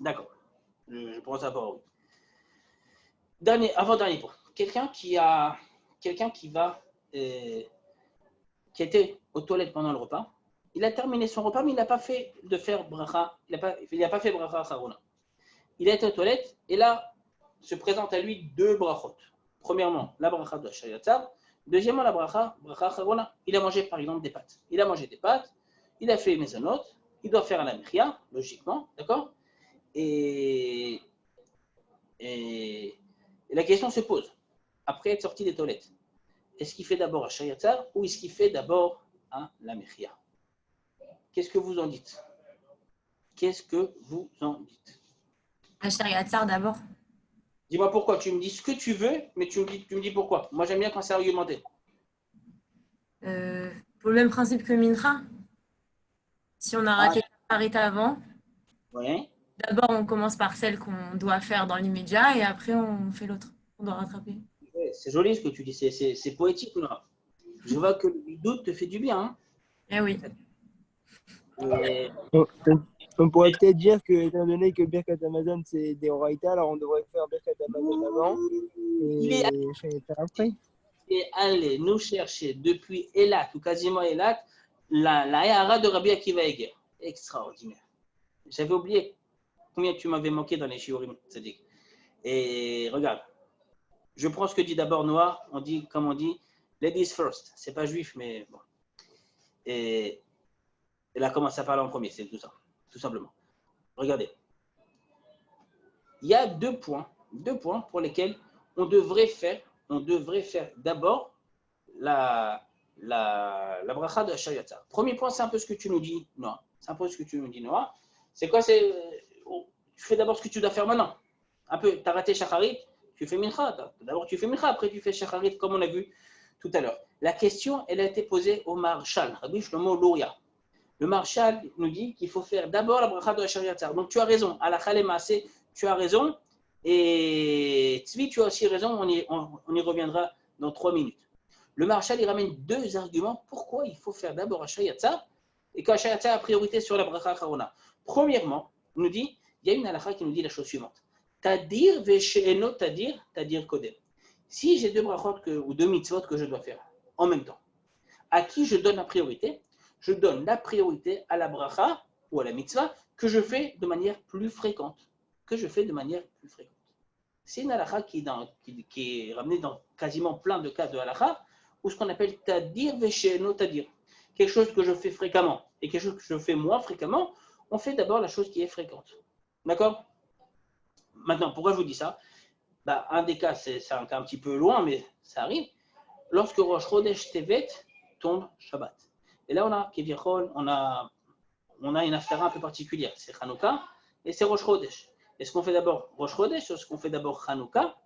D'accord. Je pense à part, oui. Avant-dernier point. Quelqu'un qui était aux toilettes pendant le repas, il a terminé son repas, mais il n'a pas fait bracha, il n'a pas fait bracha acharona. Il a été aux toilettes, et là, se présente à lui deux brachot. Premièrement, la bracha de Shayatzar. Deuxièmement, la bracha acharona. Il a mangé, par exemple, des pâtes. Il a fait mezonot, il doit faire la mechia, logiquement, d'accord? Et la question se pose, après être sorti des toilettes, est-ce qu'il fait d'abord à Shayatzar ou est-ce qu'il fait d'abord à la Mechia? Qu'est-ce que vous en dites? À Shayatzar d'abord. Dis-moi pourquoi. Tu me dis ce que tu veux, mais tu me dis pourquoi. Moi, j'aime bien quand c'est argumenté. Pour le même principe que Mincha. Si on a raté la Harita avant, ouais. D'abord, on commence par celle qu'on doit faire dans l'immédiat et après, on fait l'autre. On doit rattraper. Ouais, c'est joli ce que tu dis. C'est poétique, là. Je vois que le doute te fait du bien. Hein. Eh oui. On pourrait peut-être dire que, étant donné que Birkat Hamazon, c'est des Horaïta, alors on devrait faire Birkat Hamazon avant et Shayatzar après. Et allez nous chercher depuis Elat, ou quasiment Elat, la Hara de Rabbi Akiva Eger. Extraordinaire. J'avais oublié combien tu m'avais manqué dans les shiurim, Tzadik. Et regarde, je prends ce que dit d'abord Noah, comme on dit, ladies first. C'est pas juif, mais bon. Et elle a commencé à parler en premier, c'est tout ça, tout simplement. Regardez. Il y a deux points pour lesquels on devrait faire d'abord la bracha de Shayatzar. Premier point, c'est un peu ce que tu nous dis, Noah. C'est quoi? Tu fais d'abord ce que tu dois faire maintenant. Un peu, tu as raté Shacharit, tu fais mincha. D'abord, tu fais mincha, après, tu fais shacharit, comme on a vu tout à l'heure. La question, elle a été posée au Maharshal, Rabbi Shlomo Louria. Le Maharshal nous dit qu'il faut faire d'abord la bracha de Asher Yatzar. Donc, tu as raison. À la Chalé Maaseh, tu as raison. Et Tzvi, tu as aussi raison. On y reviendra dans 3 minutes. Le Maharshal, il ramène 2 arguments pourquoi il faut faire d'abord Asher Yatzar et qu'Asher Yatzar a priorité sur la bracha Charona. Premièrement, il nous dit, il y a une halakha qui nous dit la chose suivante. Tadir ve'she'eno tadir kodem. Si j'ai 2 brachot ou 2 mitzvot que je dois faire en même temps, à qui je donne la priorité? Je donne la priorité à la bracha ou à la mitzvah que je fais de manière plus fréquente. C'est une halakha qui est ramenée dans quasiment plein de cas de halakha, ou ce qu'on appelle tadir ve'she'eno tadir. Quelque chose que je fais fréquemment et quelque chose que je fais moins fréquemment, on fait d'abord la chose qui est fréquente. D'accord? Maintenant, pourquoi je vous dis ça? Un des cas, c'est un cas un petit peu loin, mais ça arrive. Lorsque Rosh Chodesh Tevet tombe Shabbat. Et là, on a une affaire un peu particulière. C'est Hanouka et c'est Rosh Chodesh. Est-ce qu'on fait d'abord Rosh Chodesh ou est-ce qu'on fait d'abord Hanouka?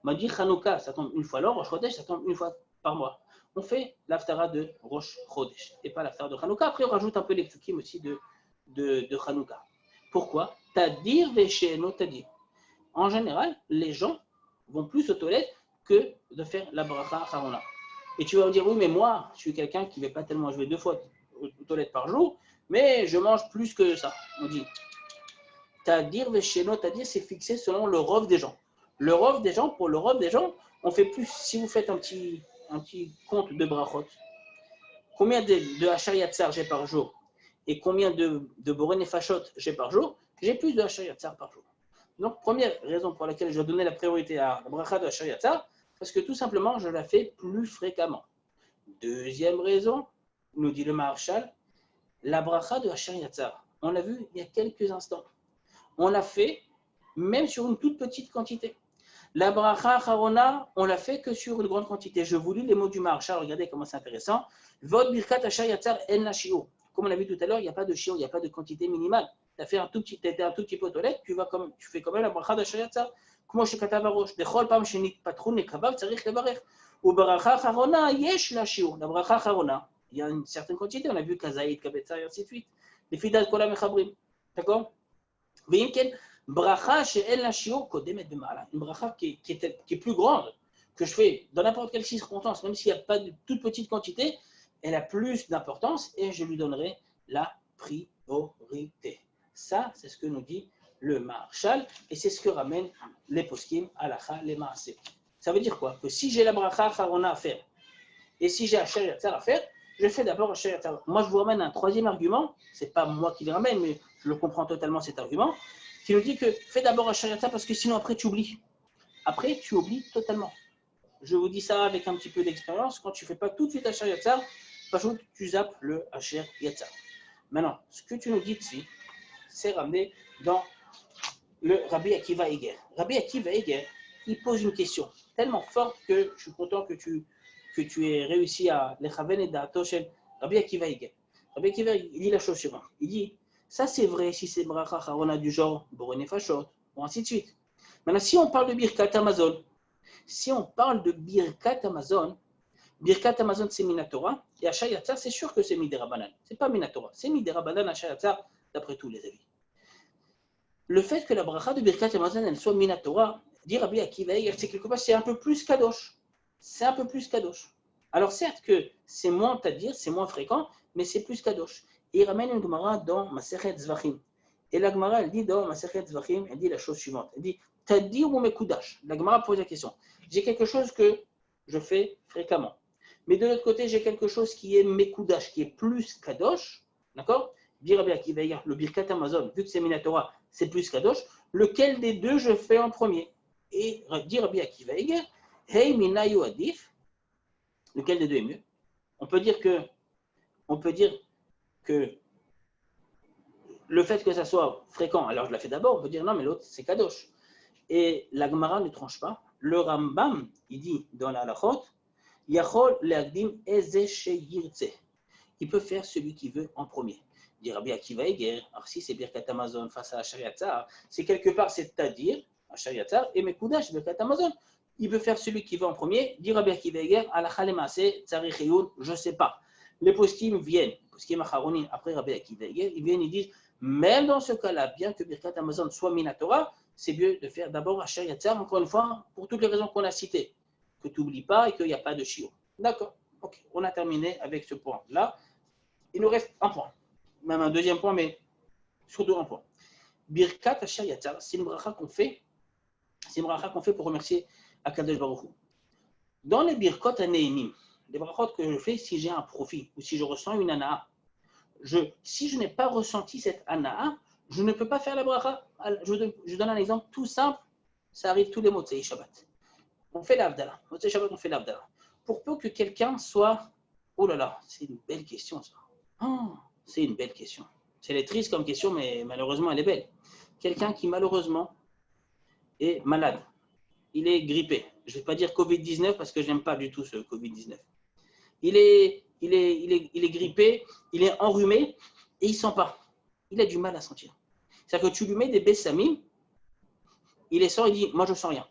On m'a dit Hanouka, ça tombe une fois l'an, Rosh Chodesh, ça tombe une fois par mois. On fait l'Aftara de Rosh Chodesh et pas l'Aftara de Hanouka. Après, on rajoute un peu les psukim aussi de Hanouka. Pourquoi? Tadir ve'she'eno tadir. En général, les gens vont plus aux toilettes que de faire la bracha Harona. Et tu vas me dire, oui, mais moi, je suis quelqu'un qui ne va pas tellement jouer 2 fois aux toilettes par jour, mais je mange plus que ça. On dit, Tadir ve'she'eno tadir, c'est fixé selon le rov des gens. Pour le rov des gens, on fait plus, si vous faites un petit compte de brachot, combien de Asher Yatzar j'ai par jour et combien de Boré Nefashot j'ai par jour, j'ai plus de Asher Yatzar par jour. Donc, première raison pour laquelle je vais donner la priorité à la bracha de Asher Yatzar, parce que tout simplement, je la fais plus fréquemment. Deuxième raison, nous dit le Maharshal, la bracha de Asher Yatzar, on l'a vu il y a quelques instants. On l'a fait même sur une toute petite quantité. La bracha Harona, on l'a fait que sur une grande quantité. Je vous lis les mots du Maharshal, regardez comment c'est intéressant. Vod birkat Asher Yatzar en la shiur. Comme on l'a vu tout à l'heure, il n'y a pas de shiur, il n'y a pas de quantité minimale. Tu as fait un tout petit peu aux toilettes, tu fais quand même la bracha de Asher Yatzar. כמו שכתב הראש, בכל פעם שנתפתחו נקביו צריך לברך. וברכה אחרונה יש לה שיעור. לברכה האחרונה, il y a une certaine quantité, on a vu Kazaïd, Kabetza, et ainsi de suite. לפי דעת כל המחברים, d'accord? ואם כן, ברכה שאין לה שיעור קודמת במעלה. Une bracha qui est plus grande, que je fais dans n'importe quelle circonstance, même s'il n'y a pas de toute petite quantité, elle a plus d'importance et je lui donnerai la priorité. Ça, c'est ce que nous dit le Maharshal, et c'est ce que ramènent les poskim, halakha, les maaseh. Ça veut dire quoi? Que si j'ai la bracha Harona à faire, et si j'ai Asher Yatzar à faire, je fais d'abord Asher Yatzar. Moi, je vous ramène un troisième argument, c'est pas moi qui le ramène, mais je le comprends totalement cet argument, qui nous dit que fais d'abord Asher Yatzar parce que sinon après tu oublies. Après, tu oublies totalement. Je vous dis ça avec un petit peu d'expérience, quand tu ne fais pas tout de suite Asher Yatzar, tu zappes le Asher Yatzar. Maintenant, ce que tu nous dis ici, c'est ramené dans le Rabbi Akiva Eger. Rabbi Akiva Eger, il pose une question tellement forte que je suis content que tu aies réussi à lechaven et da'ato shel Rabbi Akiva Eger. Rabbi Akiva, il dit la chose suivante. Il dit, ça c'est vrai si c'est bracha harona du genre Boré Nefashot, ou ainsi de suite. Maintenant, si on parle de Birkat Amazon, Birkat Amazon c'est Minatora, et Asher Yatzar c'est sûr que c'est Midera-Banan. C'est pas Minatora, c'est Midera-Banan Asher Yatzar, d'après tous les avis. Le fait que la bracha de Birkat Amazon elle soit Minatora, dit Rabbi Akiva Eger, c'est quelque part, c'est un peu plus kadosh. C'est un peu plus kadosh. Alors certes que c'est moins tadir, c'est moins fréquent, mais c'est plus kadosh. Et il ramène une Gemara dans Masechet Zvachim. Et la Gemara, elle dit dans Masechet Zvachim, elle dit la chose suivante. Elle dit, tadir ou mekudash. La Gemara pose la question. J'ai quelque chose que je fais fréquemment. Mais de l'autre côté, j'ai quelque chose qui est mekudash, qui est plus kadosh. D'accord? Dit Rabbi Akiva Eger, le Birkat Amazon, vu que c'est Minatora, c'est plus kadosh. Lequel des deux je fais en premier? Et dit Rabbi Akiva Eger, Hey minayu adif, lequel des deux est mieux? On peut dire que le fait que ça soit fréquent, alors je la fais d'abord, on peut dire non, mais l'autre c'est kadosh. Et la Gemara ne tranche pas. Le Rambam, il dit dans la halachot, Yachol leagdim eze sheyirtze. Il peut faire celui qui veut en premier. Dit Rabbi Akiva Eger, alors si c'est Birkat Amazon face à Asher Yatzar, c'est quelque part, c'est-à-dire, Asher Yatzar, et Mekudash, Birkat Hamazon. Il peut faire celui qui va en premier, dire Rabbi Akiva Eiger, Halacha Lemaaseh, Tzarich Iyun, je ne sais pas. Les poskim viennent, poskim acharonim, après Rabbi Akiva Eiger, ils viennent, ils disent, même dans ce cas-là, bien que Birkat Hamazon soit Minatora, c'est mieux de faire d'abord Asher Yatzar, encore une fois, pour toutes les raisons qu'on a citées, que tu n'oublies pas et qu'il n'y a pas de shiur. D'accord, ok, on a terminé avec ce point-là. Il nous reste un point, même un deuxième point, mais surtout un point. Birkat Asher Yatzar, c'est une bracha qu'on fait, pour remercier Akadosh Baruch Hu. Dans les birkot hane'enim, les brachot que je fais si j'ai un profit ou si je ressens une anaa, si je n'ai pas ressenti cette anaa, je ne peux pas faire la bracha. Je donne un exemple tout simple, ça arrive tous les Motzei Shabbat. On fait l'Avdala. Motzei Shabbat, on fait l'Avdala. Pour peu que quelqu'un soit. Oh là là, c'est une belle question ça. Oh, c'est une belle question. C'est triste comme question, mais malheureusement, elle est belle. Quelqu'un qui malheureusement est malade. Il est grippé. Je ne vais pas dire Covid-19 parce que je n'aime pas du tout ce Covid-19. Il est grippé, il est enrhumé et il ne sent pas. Il a du mal à sentir. C'est-à-dire que tu lui mets des bessamim, il les sort, il dit, moi je ne sens rien.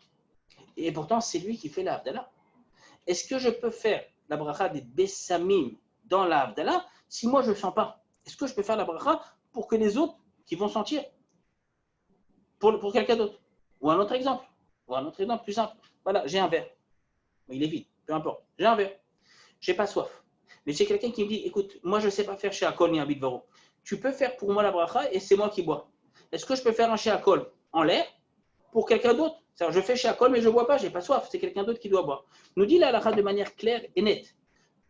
Et pourtant, c'est lui qui fait la Havdalah. Est-ce que je peux faire la bracha des bessamim dans la Havdalah si moi je ne sens pas? Est-ce que je peux faire la bracha pour que les autres qui vont sentir pour quelqu'un d'autre? Ou un autre exemple plus simple. Voilà, j'ai un verre. Mais il est vide, peu importe. J'ai un verre. Je n'ai pas soif. Mais c'est quelqu'un qui me dit, écoute, moi je ne sais pas faire chez Akol ni un Bidvaro. Tu peux faire pour moi la bracha et c'est moi qui bois. Est-ce que je peux faire un chez Akol en l'air pour quelqu'un d'autre? C'est-à-dire, je fais chez Akol mais je ne bois pas, je n'ai pas soif. C'est quelqu'un d'autre qui doit boire. Nous dit la halakha de manière claire et nette.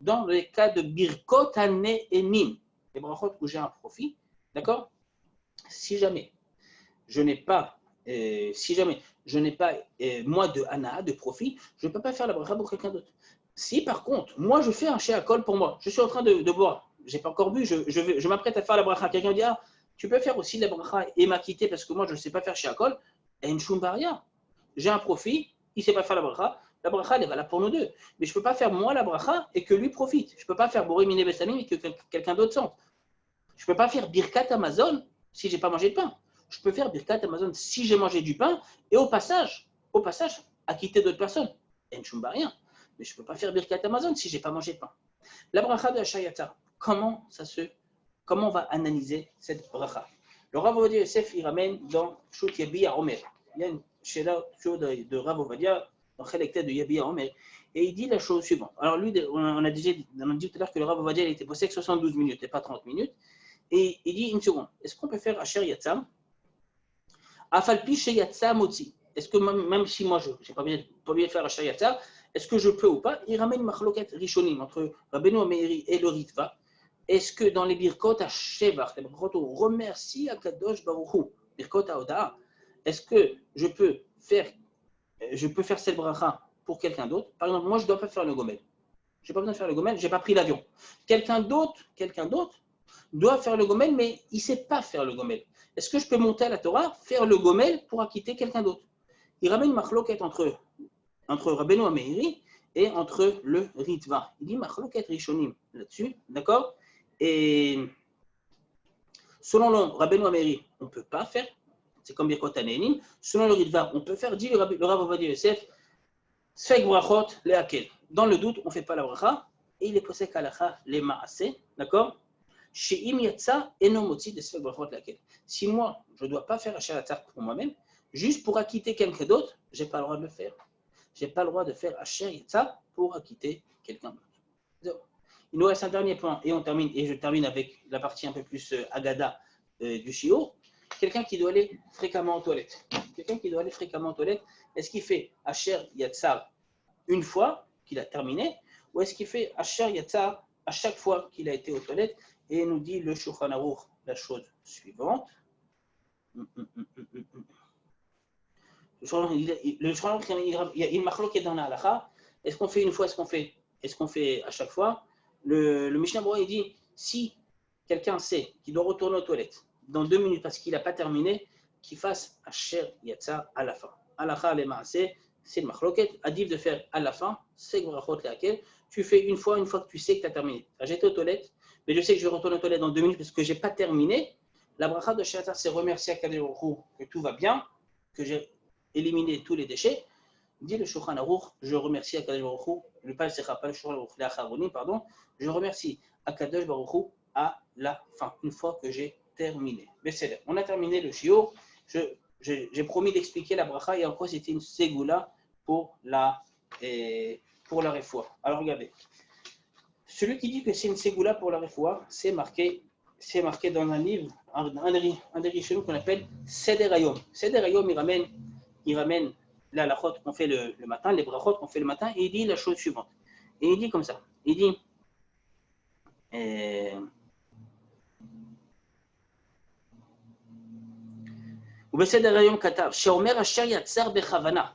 Dans les cas de Birkot hane'enim, les brachot où j'ai un profit, d'accord? Si jamais je n'ai pas moi de Hana, de profit, je ne peux pas faire la bracha pour quelqu'un d'autre. Si par contre, moi je fais un she'akol pour moi, je suis en train de boire, je n'ai pas encore bu, je m'apprête à faire la bracha, quelqu'un dit, ah, tu peux faire aussi la bracha et m'acquitter parce que moi je ne sais pas faire she'akol, et une shumbaria. J'ai un profit, il ne sait pas faire la bracha elle est valable pour nous deux. Mais je ne peux pas faire moi la bracha et que lui profite. Je ne peux pas faire bourré miné bessamim et que quelqu'un d'autre sente. Je ne peux pas faire birkat Amazon si je n'ai pas mangé de pain. Je peux faire birkat Amazon si j'ai mangé du pain et au passage, acquitter d'autres personnes. Et ne chumba rien. Mais je ne peux pas faire birkat Amazon si je n'ai pas mangé de pain. La bracha de Asher Yatzar, comment on va analyser cette bracha? Le Rav Ovadia Yosef, il ramène dans Shut Yabiya Omer. Il y a une chéla de Rav Ovadia dans Chelek de Yabiya Omer. Et il dit la chose suivante. Alors lui, on a dit tout à l'heure que le Rav Ovadia était possède 72 minutes et pas 30 minutes. Et il dit une seconde. Est-ce qu'on peut faire Asher Yatzar Afalpi chez Yatzar Motzi. Est-ce que même si moi je n'ai pas bien de faire Asher Yatzar, est-ce que je peux ou pas? Il ramène Machloket Rishonim entre Rabbeinu Meiri et le Ritva. Est-ce que dans les Birkot à Shevach, les Birkot on remercie Akadosh Baruch Hu, Birkot à Oda'a, est-ce que je peux faire cette bracha pour quelqu'un d'autre? Par exemple, moi je ne dois pas faire le gomel. Je n'ai pas besoin de faire le gomel, je n'ai pas pris l'avion. Quelqu'un d'autre doit faire le gomel, mais il ne sait pas faire le gomel. Est-ce que je peux monter à la Torah, faire le gomel pour acquitter quelqu'un d'autre? Il ramène Machloket entre Rabbeinu Meiri et entre le Ritva. Il dit Machloket Rishonim là-dessus, d'accord? Et selon le Rabbeinu Meiri, on ne peut pas faire, c'est comme Birkot hane'enim. Selon le Ritva, on peut faire, dit le Rav Ovadia Yosef, Sfek brachot lehakel. Dans le doute, on ne fait pas la bracha, et il est posek halacha le maaseh, d'accord? She'im yatsa eno motzi de Sfek brachot lehakel. Si moi, je ne dois pas faire Asher Yatzar pour moi-même, juste pour acquitter quelqu'un d'autre, je n'ai pas le droit de le faire. Je n'ai pas le droit de faire Asher Yatzar pour acquitter quelqu'un d'autre. Il nous reste un dernier point et je termine avec la partie un peu plus agada du shiur. Quelqu'un qui doit aller fréquemment aux toilettes. Est-ce qu'il fait Asher Yatzar une fois qu'il a terminé ou est-ce qu'il fait Asher Yatzar à chaque fois qu'il a été aux toilettes? Et il nous dit le Shulchan Aruch la chose suivante. Le Shulchan Aruch, il y a une machloket dans la halakha. Est-ce qu'on fait une fois? Est-ce qu'on fait à chaque fois? Le Mishnah Berurah, il dit, si quelqu'un sait qu'il doit retourner aux toilettes dans 2 minutes parce qu'il n'a pas terminé, qu'il fasse Asher Yatzar à la fin. Halakha le maaseh, c'est le machloket. Adif de faire à la fin, c'est le brachot lehakel. Tu fais une fois que tu sais que tu as terminé. J'étais aux toilettes, mais je sais que je vais retourner aux toilettes dans 2 minutes parce que je n'ai pas terminé. La bracha de Asher Yatzar, c'est remercier Akadosh Baruch Hu que tout va bien, que j'ai éliminer tous les déchets, dit le Shulchan Aruch, je remercie Akadosh Baruch Hu, le pas le Shulchan Aruch, l'Acharonim, pardon, je remercie Akadosh Baruch Hu à la fin, une fois que j'ai terminé. On a terminé le shiur. J'ai promis d'expliquer la bracha et en quoi c'était une ségoula pour la refoua. Alors regardez, celui qui dit que c'est une ségoula pour la refoua, c'est marqué dans un livre, un des riches qu'on appelle Seder Hayom. Seder Hayom, il ramène la halachot qu'on fait le matin, les brachot qu'on fait le matin, et il dit la chose suivante. Et il dit comme ça, il dit ובסדר היום כתב, שאומר אשר יצר בכוונה.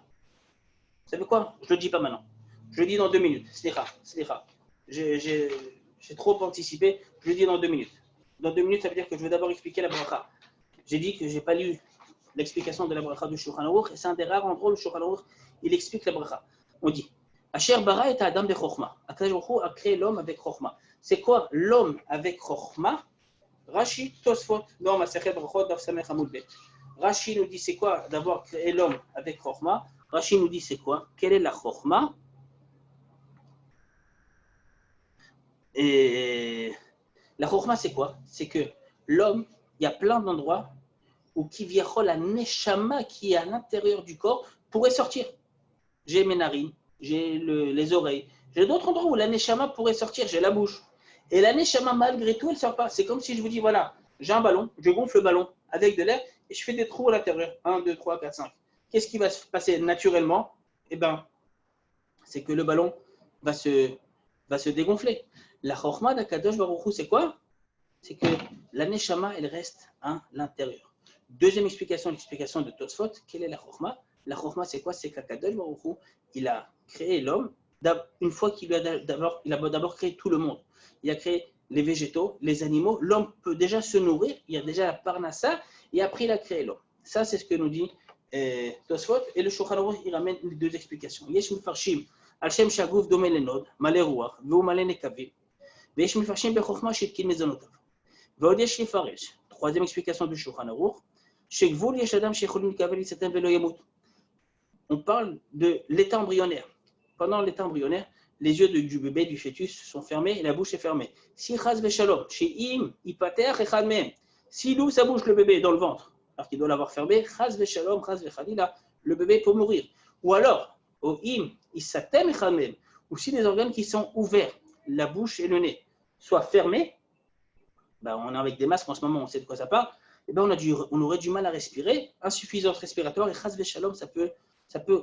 Vous savez quoi? Je ne le dis pas maintenant. Je le dis dans 2 minutes. Slicha. J'ai trop anticipé. Je le dis dans 2 minutes. Dans 2 minutes, ça veut dire que je vais d'abord expliquer la bracha. J'ai dit que je n'ai pas lu l'explication de la bracha du Shulchan Aruch. Et c'est un des rares endroits où le Shulchan Aruch, il explique la bracha. On dit, Asher bara et Adam bechokma. Akadosh Baruch Hu a créé l'homme avec chokma. C'est quoi l'homme avec chokma? Rashi Tosfot, dans Masechet Brachot, Daf Samech Amud Bet. Rashi nous dit c'est quoi d'avoir créé l'homme avec chokma. Rashi nous dit c'est quoi? Quelle est la chokma? Et la chokma c'est quoi? C'est que l'homme, il y a plein d'endroits où kivyachol la neshama qui est à l'intérieur du corps pourrait sortir. J'ai mes narines, j'ai les oreilles, j'ai d'autres endroits où la neshama pourrait sortir, j'ai la bouche. Et la neshama malgré tout elle ne sort pas. C'est comme si je vous dis voilà, j'ai un ballon, je gonfle le ballon avec de l'air et je fais des trous à l'intérieur. 1, 2, 3, 4, 5. Qu'est-ce qui va se passer naturellement? Eh bien, c'est que le ballon va se dégonfler. La chokma d'Akadosh Baruch Hu, c'est quoi? C'est que la neshama, elle reste à l'intérieur. Deuxième explication, l'explication de Tosfot. Quelle est la chokma? La chokma, c'est quoi? C'est qu'Akadosh Baruch Hu, il a créé l'homme une fois qu'il a d'abord créé tout le monde. Il a créé les végétaux, les animaux. L'homme peut déjà se nourrir. Il y a déjà la parnassa. Et après, il a créé l'homme. Ça, c'est ce que nous dit Tosfot. Et le Shulchan Aruch, il ramène les deux explications. Yesh mifarshim al shem shaguf domé lenod, malé ruach, veu malé nekavim. Veyesh mifarshim bechokma shitkin mezonotav. Veod yesh lifaresh. Troisième explication du Shulchan Aruch. Shegvul yesh adam shecholim likavel yisatem velo yamut. On parle de l'état embryonnaire. Pendant l'état embryonnaire, les yeux du bébé, du fœtus, sont fermés et la bouche est fermée. Si chaz veshalom, she'im ipater echad mehem. S'il ouvre sa bouche, le bébé, dans le ventre, alors qu'il doit l'avoir fermé, chaz veshalom, chaz vechadila, le bébé peut mourir. Ou alors, au im, isatem echad mehem, ou si les organes qui sont ouverts, la bouche et le nez, soient fermés, ben on est avec des masques en ce moment, on sait de quoi ça parle, et ben on aurait du mal à respirer, insuffisance respiratoire, et chaz veshalom, ça peut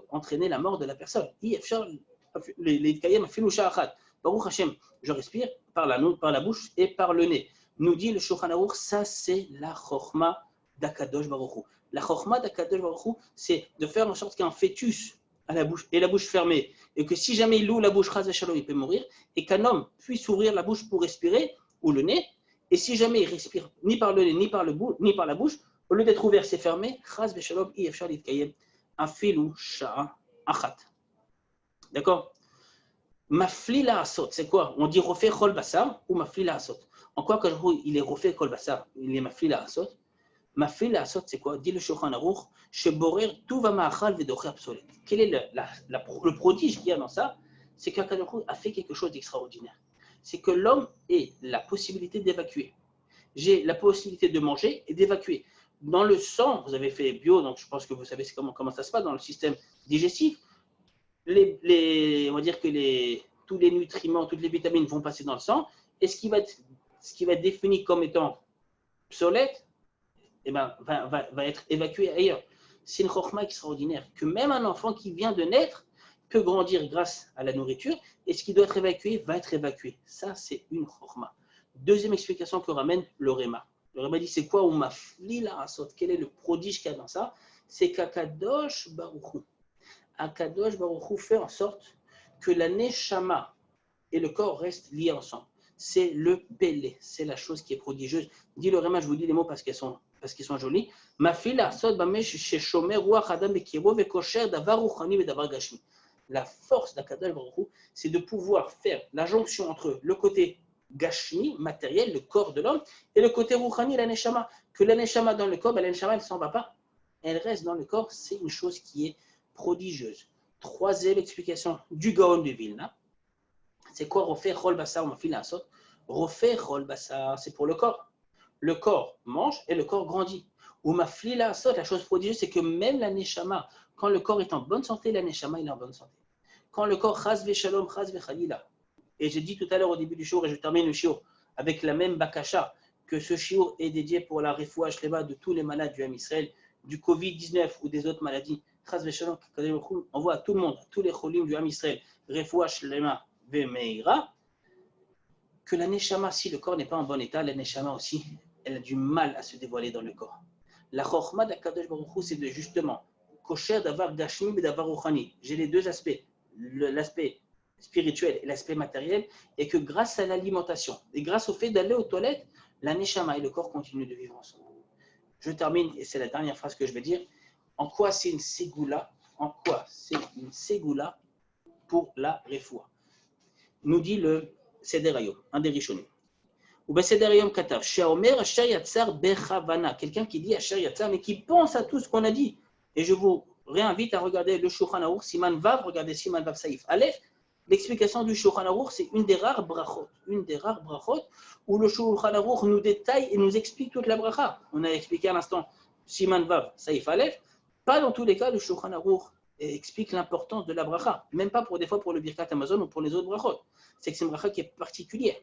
entraîner la mort de la personne. Baruch Hashem, je respire par la bouche et par le nez. Nous dit le Shulchan Aruch, ça c'est la chokma d'Akadosh Baruch Hu. La chokma d'Akadosh Baruch Hu, c'est de faire en sorte qu'un fœtus a la bouche et la bouche fermée, et que si jamais il ouvre la bouche, chas v'shalom, il peut mourir, et qu'un homme puisse ouvrir la bouche pour respirer, ou le nez, et si jamais il respire ni par le nez, ni par la bouche, au lieu d'être ouvert, c'est fermé, chas v'shalom, yefshar litkayem. Afilou sha'a achat. D'accord? Mafli la asot, c'est quoi? On dit refait chol basar ou mafli la asot. En quoi que il est refait chol basar, il est mafli la asot. Mafli la asot, c'est quoi? Dit le Shulchan Aruch, sheborer tout va ma'achal vedocher obsolète. Quel est le prodige qu'il y a dans ça? C'est qu'Akadosh Baruch Hu a fait quelque chose d'extraordinaire. C'est que l'homme ait la possibilité d'évacuer. J'ai la possibilité de manger et d'évacuer. Dans le sang, vous avez fait bio, donc je pense que vous savez comment ça se passe dans le système digestif. On va dire que tous les nutriments, toutes les vitamines vont passer dans le sang. Et ce qui va être défini comme étant obsolète, eh ben, va être évacué ailleurs. C'est une chokma extraordinaire. Que même un enfant qui vient de naître peut grandir grâce à la nourriture. Et ce qui doit être évacué va être évacué. Ça, c'est une chokma. Deuxième explication que ramène le Réma. Le Réma dit, c'est quoi ou mafli la asot? Quel est le prodige qu'il y a dans ça? C'est qu'Akadosh Baruch Hu. Akadosh Baruch Hu fait en sorte que la neshama et le corps restent liés ensemble. C'est le pélé, c'est la chose qui est prodigieuse. Dit le Réma, je vous dis les mots parce qu'ils sont jolis. Mafli la asot bamesh sheshomer ruach adam bekibo vekosher davar ruchani vedavar gashmi. La force d'Akadosh Baruch Hu, c'est de pouvoir faire la jonction entre le côté gashmi, matériel, le corps de l'homme, et le côté rouchani, la neshama. Que la neshama dans le corps, la neshama, elle ne s'en va pas. elle reste dans le corps, c'est une chose qui est prodigieuse. Troisième explication du Gaon de Vilna, c'est quoi refaire Chol Bassar Mafil Asot? Refaire Chol Bassar, c'est pour le corps. Le corps mange et le corps grandit. Ou Mafil Asot, la chose prodigieuse, c'est que même la Neshama, quand le corps est en bonne santé, la Neshama il est en bonne santé. Quand le corps Chaz Veshalom, Chaz Vechalila, et j'ai dit tout à l'heure au début du shiur, et je termine le shiur avec la même bakasha, que ce shiur est dédié pour la refoua shlema de tous les malades du Ham Israël, du Covid-19 ou des autres maladies. On voit à tout le monde, à tous les cholim du Ham Israël, refoua shlema vemeira, que la neshama, si le corps n'est pas en bon état, la neshama aussi, elle a du mal à se dévoiler dans le corps. La chokhma d'Akadosh Baruch Hu, c'est de justement kosher d'avoir gashmi et d'avoir ruchani. J'ai les deux aspects, l'aspect spirituel et l'aspect matériel, et que grâce à l'alimentation et grâce au fait d'aller aux toilettes, la neshama et le corps continuent de vivre ensemble. Je termine, et c'est la dernière phrase que je vais dire. En quoi c'est une ségoula? En quoi c'est une ségoula pour la refoua? Nous dit le Seder Hayom, un des Rishonim. Ou ben Seder Hayom Katav, Sheomer Asher Yatzar Bechavana, quelqu'un qui dit Asher Yatzar, mais qui pense à tout ce qu'on a dit. Et je vous réinvite à regarder le Shulchan Aruch, Siman Vav, regardez Siman Vav Saïf Aleph. L'explication du Shulchan Aruch, c'est une des rares brachot où le Shulchan Aruch nous détaille et nous explique toute la bracha. On a expliqué à l'instant Siman Vav Saïf Aleph. Pas dans tous les cas, le Shulchan Aruch explique l'importance de la bracha, même pas pour des fois pour le Birkat Hamazon ou pour les autres brachot. C'est que c'est une bracha qui est particulière.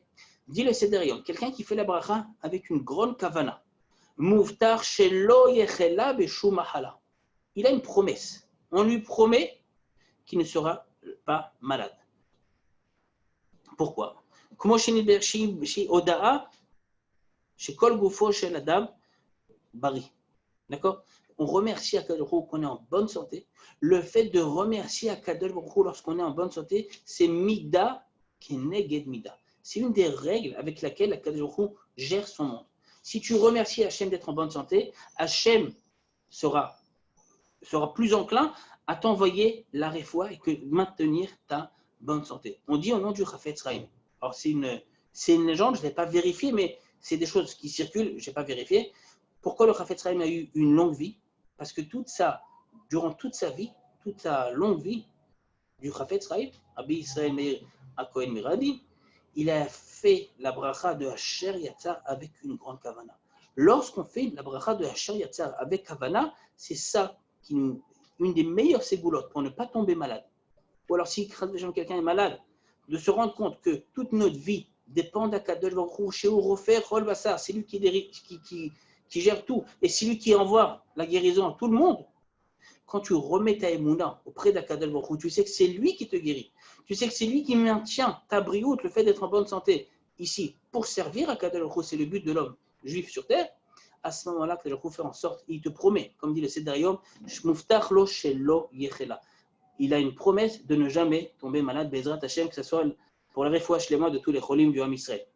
Dit le Seder Hayom, quelqu'un qui fait la bracha avec une grande kavana, Muvtar shelo yechela beshum mahala. Il a une promesse. On lui promet qu'il ne sera pas malade. Pourquoi? Comme chez Odaa, chez Kol Gufo, chez la dame, Bari. D'accord? On remercie Akadosh Baruch Hu qu'on est en bonne santé. Le fait de remercier Akadosh Baruch Hu lorsqu'on est en bonne santé, c'est Mida qui est Neged Mida. C'est une des règles avec laquelle Akadosh Baruch Hu gère son monde. Si tu remercies Hachem d'être en bonne santé, Hachem sera plus enclin à t'envoyer la refoua et que maintenir ta bonne santé. On dit au nom du Chafetz Chaim. Alors c'est une légende, je ne l'ai pas vérifié, mais c'est des choses qui circulent, je n'ai pas vérifié. Pourquoi le Chafetz Chaim a eu une longue vie? Parce que durant toute sa vie, toute sa longue vie du Chafetz Chaim, Rabbi Israël Meir HaKohen Miradi, il a fait la bracha de Asher Yatzar avec une grande kavana. Lorsqu'on fait la bracha de Asher Yatzar avec kavana, c'est ça une des meilleures ségoulottes pour ne pas tomber malade. Ou alors si quelqu'un est malade, de se rendre compte que toute notre vie dépend d'Akadosh Baruch Hu, chez refaire Chol Bassar, c'est lui qui gère tout, et c'est lui qui envoie la guérison à tout le monde. Quand tu remets ta émouna auprès d'Akadosh Baruch Hu, tu sais que c'est lui qui te guérit. Tu sais que c'est lui qui maintient ta brioute, le fait d'être en bonne santé ici, pour servir Akadosh Baruch Hu, c'est le but de l'homme juif sur terre. À ce moment-là, Akadosh Baruch Hu fait en sorte, il te promet, comme dit le Seder Hayom, Shmuftach lo shelo yechela. Il a une promesse de ne jamais tomber malade, Bezrat Hashem, que ce soit pour la refoua shlema de tous les cholim du Ham Israël.